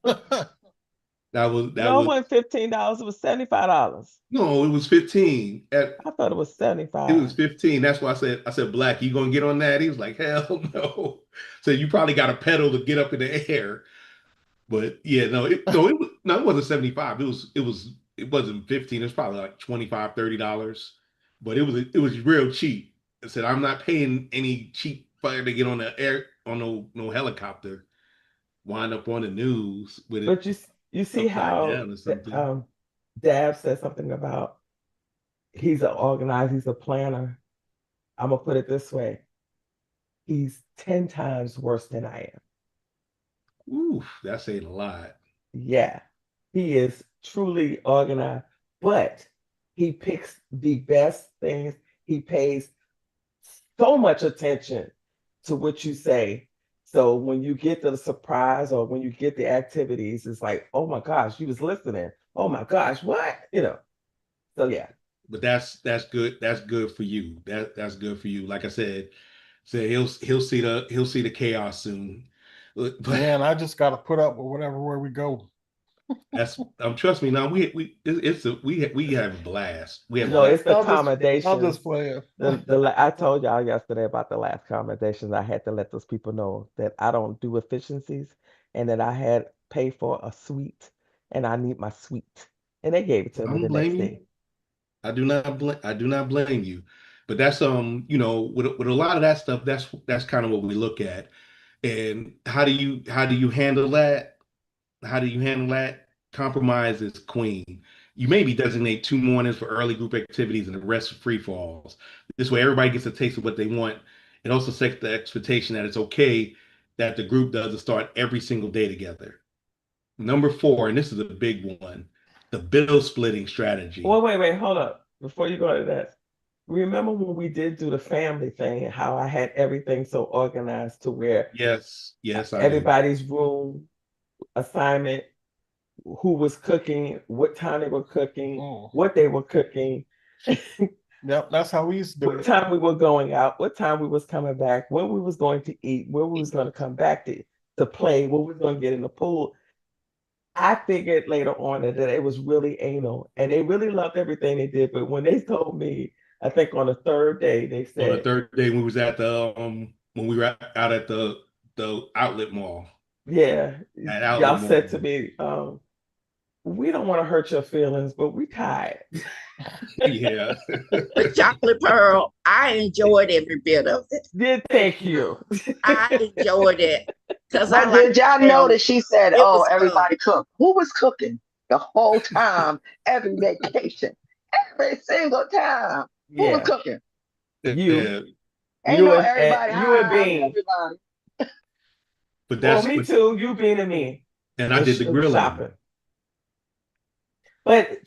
That No, it was wasn't $15, it was $75. no, it was 15. I thought it was It was 75. 15. That's why I said, Black, you gonna get on that? He was like, hell no. So you probably got a pedal to get up in the air. But yeah, no, it wasn't 75. It wasn't 15. It was probably like 25, $30. But it was real cheap. I said, I'm not paying any cheap fire to get on the air on no helicopter, wind up on the news with it But you see upside how down or something. Dab said something about he's an organizer, he's a planner. I'm gonna put it this way. He's 10 times worse than I am. Oof, that's saying a lot. Yeah, he is truly organized, but he picks the best things. He pays so much attention to what you say. So when you get the surprise or when you get the activities, it's like, oh my gosh, you was listening. Oh my gosh, what? So yeah. But that's good. That's good for you. That's good for you. Like I said he'll see the chaos soon. But Man, I just got to put up with whatever where we go. that's trust me now we have a blast. We have a No, blast. it's the I'll just accommodations. play it. I told y'all yesterday about the last accommodations. I had to let those people know that I don't do efficiencies and that I had paid for a suite and I need my suite. And they gave it to I me don't the next blame you. day. I do not blame you. But that's with a lot of that stuff, that's kind of what we look at. And how do you handle that? How do you handle that? Compromise is queen. You maybe designate 2 mornings for early group activities and the rest for free falls. This way, everybody gets a taste of what they want. It also sets the expectation that it's okay that the group doesn't start every single day together. Number four, and this is a big one, the bill splitting Well, strategy. wait, hold up. Before you go to that, remember when we did do the family thing, how I had everything so organized to where Yes, yes, I do. everybody's room assignment, who was cooking, what time they were cooking, Mm. what they were cooking, Yep, that's how we used to do what it. time we were going out, what time we was coming back, when we was going to eat, where we was going to come back to play, when we was going to get in the pool. I figured later on that it was really anal, and they really loved everything they did. But when they told me, I think on the third day, they On the said, third day when we was at the when we were out at the outlet mall. "Yeah, At outlet y'all mall. said to me, we don't want to hurt your feelings, but we tired." Yeah. But chocolate pearl, I enjoyed every bit of it. Yeah, thank you. I enjoyed it because I But like did y'all to tell you, notice she said, it "Oh, was fun. everybody cooked"? Who was cooking the whole time, every vacation, every single time? Who was Yeah, cooking? you, Yeah. Ain't you no and everybody. you and Hi, Bean. everybody. But Well, that's me but too. You, Bean, and me, and I and did the grilling. shopping. But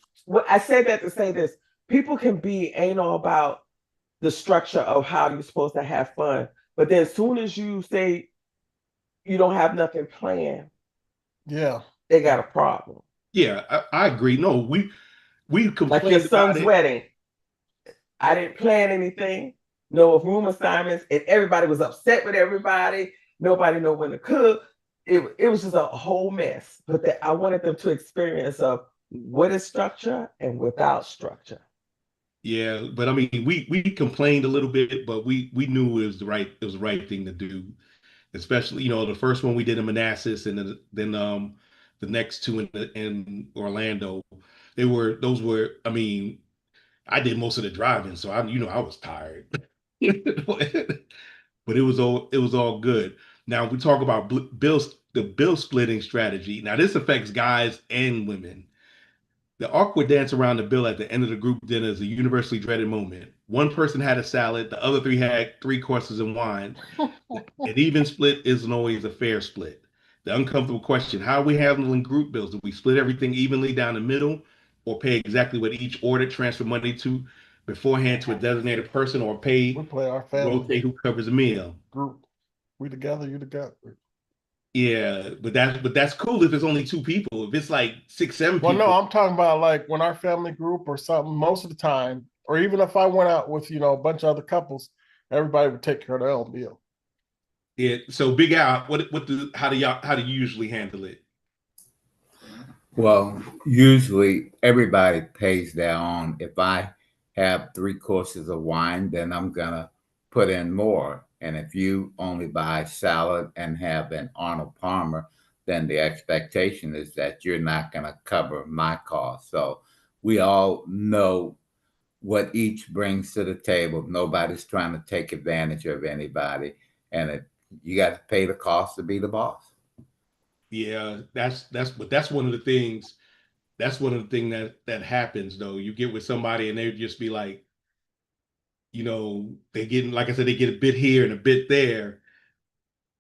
I say that to say this: people can be anal about the structure of how you're supposed to have fun, but then as soon as you say you don't have nothing planned, Yeah. they got a problem. Yeah, I agree. No, we Like your complained about son's it. wedding. I didn't plan anything, no room assignments, and everybody was upset with everybody. Nobody know when to cook. It was just a whole mess. But I wanted them to experience of what is structure and without structure. Yeah, but I mean, we complained a little bit, but we knew it was the right thing to do. Especially, the first one we did in Manassas, and then the next two in Orlando. Those were. I mean, I did most of the driving, so I was tired. But it was all good. Now we talk about the bill splitting strategy. Now this affects guys and women. The awkward dance around the bill at the end of the group dinner is a universally dreaded moment. One person had a salad, the other three had three courses and wine. An even split isn't always a fair split. The uncomfortable question: how are we handling group bills? Do we split everything evenly down the middle, or pay exactly what each ordered, transfer money to beforehand to a designated person, or We pay play our rotate family who covers the meal? group. We together, you together. Yeah, but that's cool if it's only two people. If it's like six, seven Well, no, people, I'm talking about like when our family group or something, most of the time, or even if I went out with, a bunch of other couples, everybody would take care of their own meal. yeah. So Big Al, how do you usually handle it? Well, usually everybody pays their own. If I have three courses of wine, then I'm gonna put in more. And if you only buy salad and have an Arnold Palmer, then the expectation is that you're not gonna cover my cost. So we all know what each brings to the table. Nobody's trying to take advantage of anybody, and you got to pay the cost to be the boss. Yeah, that's one of the things. That's one of the things that happens though. You get with somebody and they just be like, they getting like I said, they get a bit here and a bit there.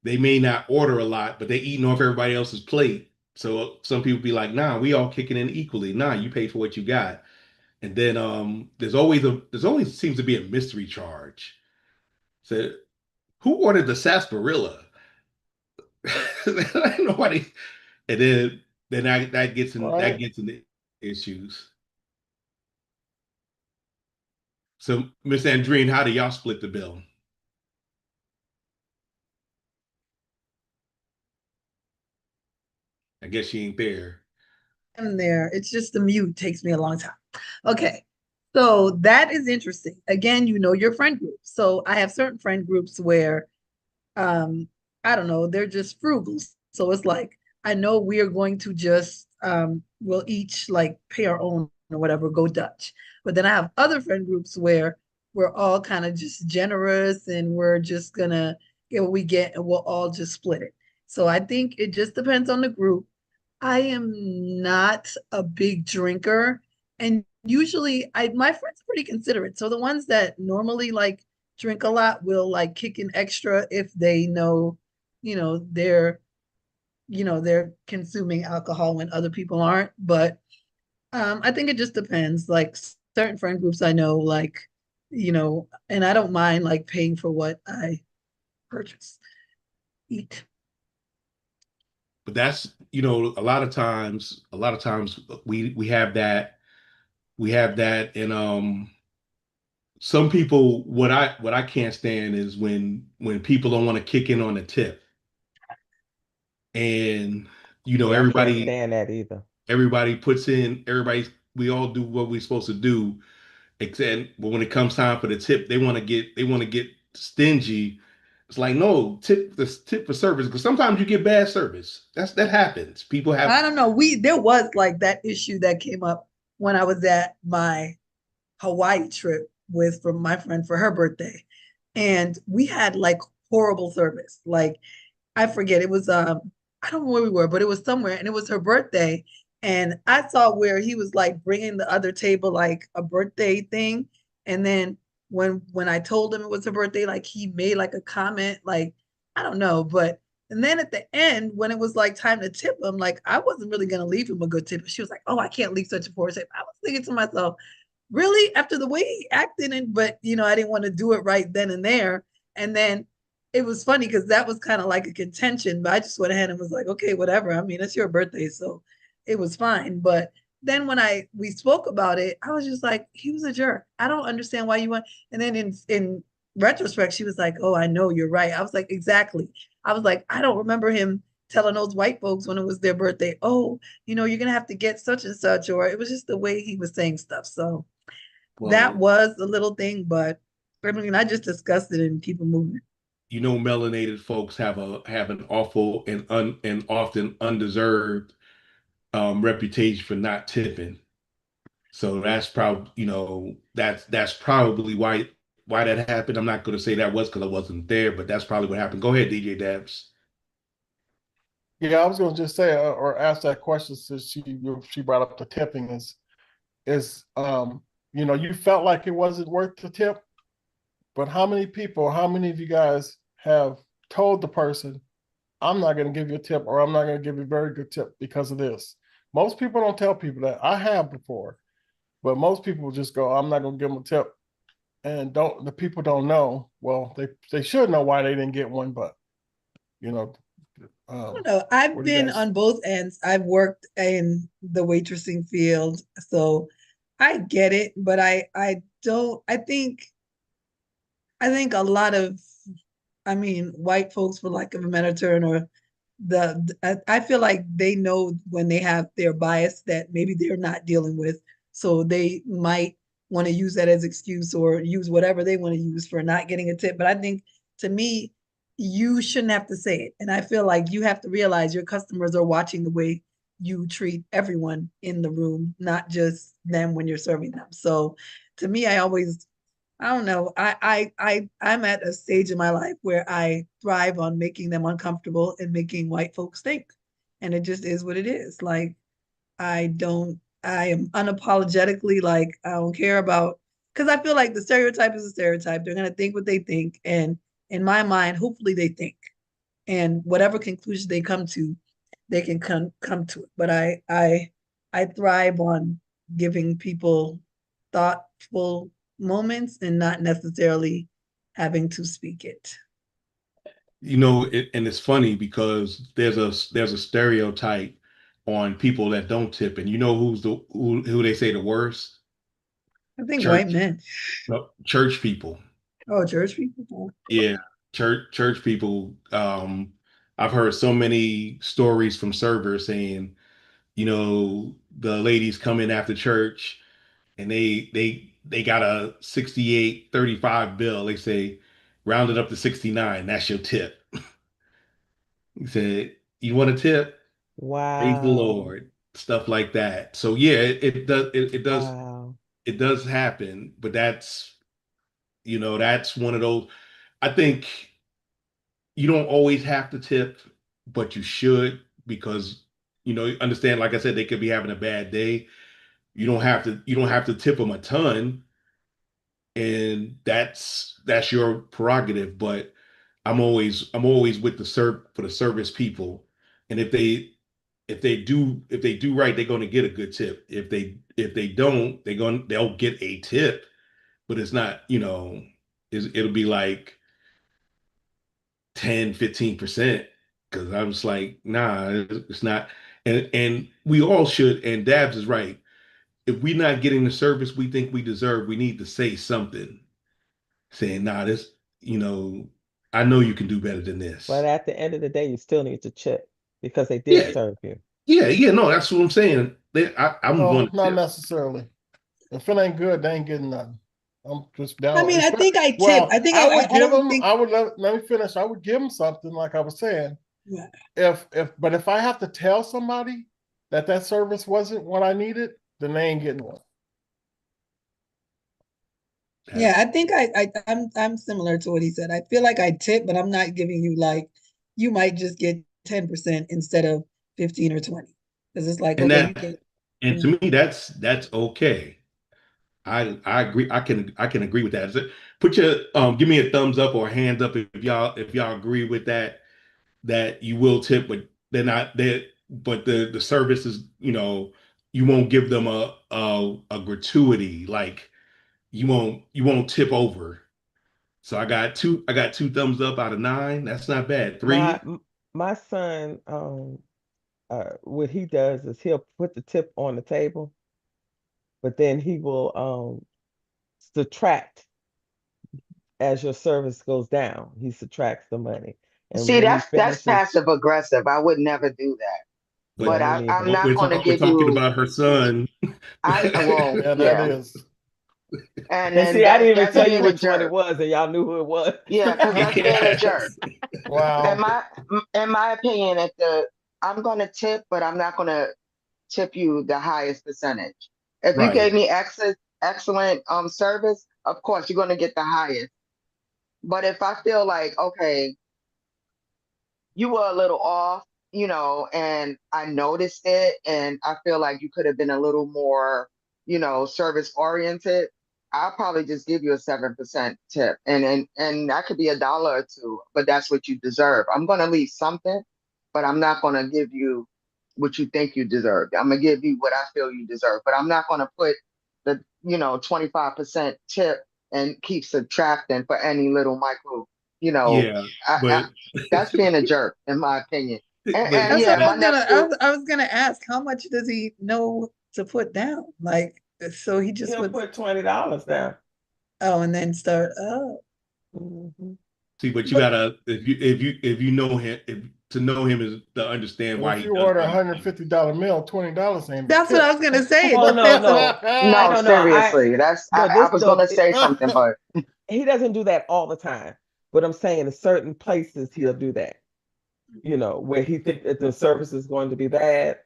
They may not order a lot, but they eating off everybody else's plate. So some people be like, nah, we all kicking in equally. Nah, you pay for what you got. And then there's always seems to be a mystery charge. So who ordered the sarsaparilla? Nobody. And then that Right. gets into issues. So Miss Andrine, how do y'all split the bill? I guess she ain't there. I'm there. It's just the mute takes me a long time. Okay. So that is interesting. Again, you know your friend group. So I have certain friend groups where I don't know, they're just frugal. So it's like I know we are going to just we'll each like pay our own or whatever, go Dutch. But then I have other friend groups where we're all kind of just generous and we're just gonna get what we get and we'll all just split it. So I think it just depends on the group. I am not a big drinker, and usually I my friends are pretty considerate. So the ones that normally like drink a lot will like kick in extra if they know, you know, they're they're consuming alcohol when other people aren't. But I think it just depends. Like certain friend groups I know, like, and I don't mind like paying for what I purchase, eat. But that's, a lot of times we have that and some people what I can't stand is when people don't want to kick in on the tip. And you know, Yeah, I can't stand that either. everybody puts in, we all do what we're supposed to do, except but when it comes time for the tip, they want to get stingy. It's like, no, tip for service, because sometimes you get bad service. That happens. People I have, don't know. There was like that issue that came up when I was at my Hawaii trip with from my friend for her birthday. And we had like horrible service. Like I forget, it was I don't know where we were, but it was somewhere and it was her birthday. And I saw where he was like bringing the other table like a birthday thing. And then when I told him it was her birthday, like he made like a comment, like I don't know, but and then at the end, when it was like time to tip him, like I wasn't really gonna leave him a good tip. She was like, "Oh, I can't leave such a poor tip." I was thinking to myself, really, after the way he acted, and but I didn't want to do it right then and there. And then it was funny because that was kind of like a contention, but I just went ahead and was like, okay, whatever. I mean, it's your birthday, so it was fine. But then when we spoke about it, I was just like, he was a jerk. I don't understand why you want. And then in retrospect, she was like, oh, I know you're right. I was like, exactly. I was like, I don't remember him telling those white folks when it was their birthday, oh, you're gonna have to get such and such, or it was just the way he was saying stuff. So that well, was a little thing, but I mean, I just discussed it and keep it moving. you know, melanated folks have an awful and often undeserved reputation for not tipping. So that's probably, that's probably why that happened. I'm not going to say that was because I wasn't there, but that's probably what happened. Go ahead, DJ Dabs. Yeah, I was going to just say or ask that question since she brought up the tipping is you felt like it wasn't worth the tip, but how many of you guys have told the person, I'm not going to give you a tip or I'm not going to give you a very good tip because of this? Most people don't tell people that. I have before, but most people just go, I'm not going to give them a tip. And the people don't know. Well, they should know why they didn't get one, but you know, I don't know. I've what do you been guys? on both ends. I've worked in the waitressing field, so I get it, but I don't I think a lot of I mean white folks for lack of a better term or I feel like they know when they have their bias that maybe they're not dealing with. So they might want to use that as excuse or use whatever they want to use for not getting a tip. But I think to me, you shouldn't have to say it. And I feel like you have to realize your customers are watching the way you treat everyone in the room, not just them when you're serving them. So to me, I don't know. I'm at a stage in my life where I thrive on making them uncomfortable and making white folks think. And it just is what it is. Like I am unapologetically like I don't care about because I feel like the stereotype is a stereotype. They're gonna think what they think. And in my mind, hopefully they think. And whatever conclusion they come to, they can come to it. But I thrive on giving people thoughtful moments and not necessarily having to speak it. And it's funny because there's a stereotype on people that don't tip, and you know who they say the worst? I think white Church, men. no, church people. Oh, church people. Yeah, church people. I've heard so many stories from servers saying, the ladies come in after church and they got a 68.35 bill. They say, round it up to 69. That's your tip. He said, you want a tip? Praise the Wow. Lord. Stuff like that. So yeah, Wow. it does happen, but that's one of those. I think you don't always have to tip, but you should because understand, like I said, they could be having a bad day. You don't have to tip them a ton, and that's your prerogative. But I'm always with the serve for the service people, and if they do right, they're going to get a good tip. If they don't, they'll get a tip, but it's not, it'll be like 10, 15%, because I was like, nah, it's not. And we all should, and Dabs is right. If we're not getting the service we think we deserve, we need to say something saying, nah, you know, I know you can do better than But this. at the end of the day, you still need to chip because they did Yeah, serve you. Yeah, no, that's what I'm saying. I'm No, going to not tip. necessarily. If it ain't good, they ain't getting nothing. I'm just down. I mean, I think I tip. Well, I think I would I give don't them. think. I would let me finish. I would give them something, like I was saying. Yeah. But if I have to tell somebody that service wasn't what I needed, then they ain't getting one. Yeah, I think I'm similar to what he said. I feel like I tip, but I'm not giving you like you might just get 10% instead of 15 or 20. Because it's like, And okay, you that, get and to me, that's okay. I agree. I can agree with that. Put your give me a thumbs up or a hand up if y'all agree with that you will tip, but they're not there. But the service is, you won't give them a gratuity, like you won't tip over. So I got two thumbs up out of 9. That's not bad. My 3. my son, what he does is he'll put the tip on the table, but then he will subtract as your service goes down. He subtracts the money, and See, when he that's finishes, passive aggressive. I would never do that. But But yeah, me I'm neither. not we're going to talking we're give talking you. about her son. Well, Yeah, that yeah, is. and And then see, I didn't even that's tell you being a which one it jerk. was, and y'all knew who it was. Yeah, because that's being a jerk. Yes. In Wow. my in my opinion, I'm going to tip, but I'm not going to tip you the highest percentage. If you Right. gave me excellent service, of course you're going to get the highest. But if I feel like, okay, you were a little off, and I noticed it, and I feel like you could have been a little more, service oriented, I'll probably just give you a 7% tip, and that could be $1 or two, but that's what you deserve. I'm gonna leave something, but I'm not gonna give you what you think you deserve. I'm gonna give you what I feel you deserve, but I'm not gonna put the 25% tip and keep subtracting for any little micro, you know. Yeah, I, but that's being a jerk, in my opinion. And but That's yeah, what I but my was gonna. nephew, I was gonna ask, how much does he know to put down? Like, so he just He'll would. put $20 down. Oh, and then start. Oh, Mhm. see, but you but gotta, if you know him, if to know him is to understand But why if he you does order what he does. $150 meal, $20 ain't but that's what I tip. was gonna say. It Oh no, depends on. no, no, no, no. seriously, that's No, I this was no. gonna say something, but He doesn't do that all the time. But I'm saying in certain places he'll do that. Where he think that the service is going to be bad,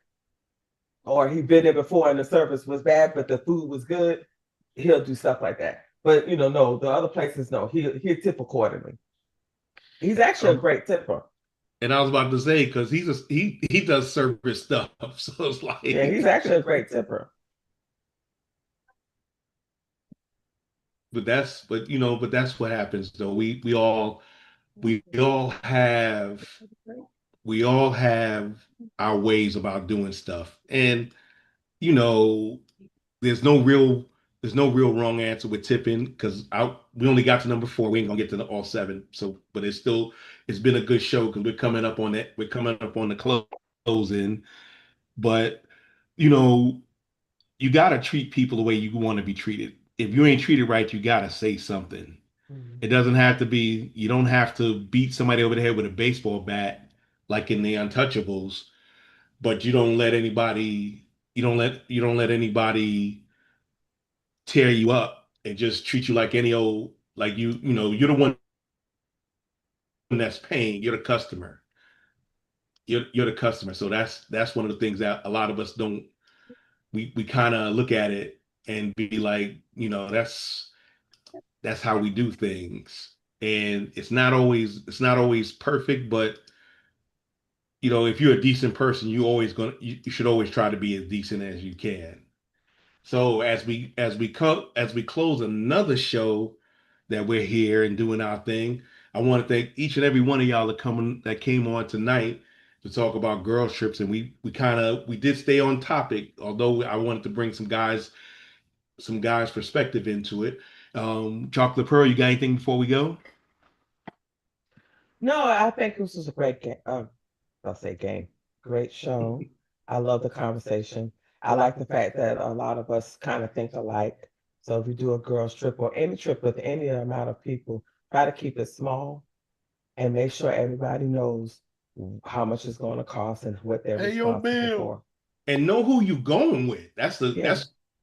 or he been there before and the service was bad, but the food was good. He'll do stuff like that. But no, the other places, no, he'll tip accordingly. He's actually a Um, great tipper. and I was about to say because he does service stuff, so it's Yeah, like, he's actually a great tipper. but that's what happens though. We all have our ways about doing stuff, and you know there's no real there's no real wrong answer with tipping because we only got to number 4. We ain't gonna get to all 7. So, but it's been a good show because we're coming up on the closing. But you know, you gotta treat people the way you want to be treated. If you ain't treated right, you gotta say something. It Mhm. doesn't have to be, you don't have to beat somebody over the head with a baseball bat like in the Untouchables, but you don't let anybody tear you up and just treat you like any old, like you're the one that's paying. You're the customer. You're the customer. So that's one of the things that a lot of us don't. We kind of look at it and be like, that's how we do things, and it's not always perfect, but if you're a decent person, you should always try to be as decent as you can. So as we close another show that we're here and doing our thing, I want to thank each and every one of y'all that came on tonight to talk about girls trips, and we did stay on topic, although I wanted to bring some guys perspective into it. Chocolate Pearl, you got anything before we go? No, I think this was a great game. I'll say game. Great show. I love the conversation. I like the fact that a lot of us kind of think alike. So if you do a girls trip or any trip with any amount of people, try to keep it small and make sure everybody knows how much it's going to cost and what they're Pay your responsible bill. for. And know who you going with. Yeah.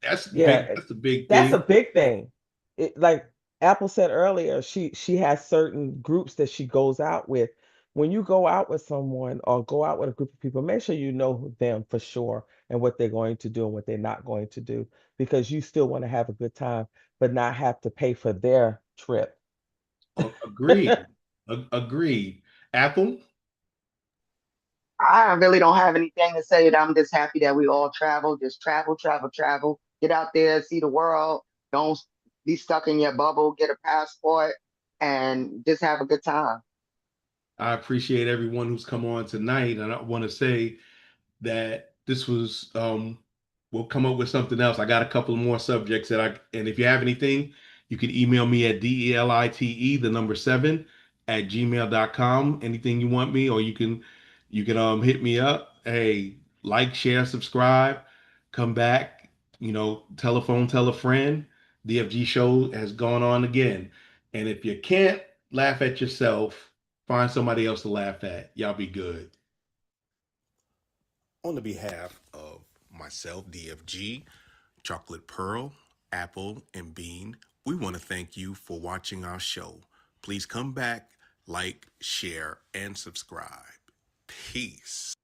That's Yeah, that's the big that's thing. a big thing. It, like Apple said earlier, she has certain groups that she goes out with. When you go out with someone or go out with a group of people, make sure you know them for sure and what they're going to do and what they're not going to do, because you still want to have a good time, but not have to pay for their trip. Agreed. Agreed. Apple. I really don't have anything to say. I'm just happy that we all travel. Just travel, travel, travel. Get out there, see the world. Don't be stuck in your bubble. Get a passport and just have a good time. I appreciate everyone who's come on tonight, and I want to say that this was we'll come up with something else. I got a couple more subjects that and if you have anything, you can email me at DELITE the number 7 at gmail.com. Anything you want me, or you can hit me up. Hey, like, share, subscribe, come back, telephone, tell a friend. DFG show has gone on again. And if you can't laugh at yourself, find somebody else to laugh at. Y'all be good. On the behalf of myself, DFG, Chocolate Pearl, Apple, and Bean, we want to thank you for watching our show. Please come back, like, share, and subscribe. Peace.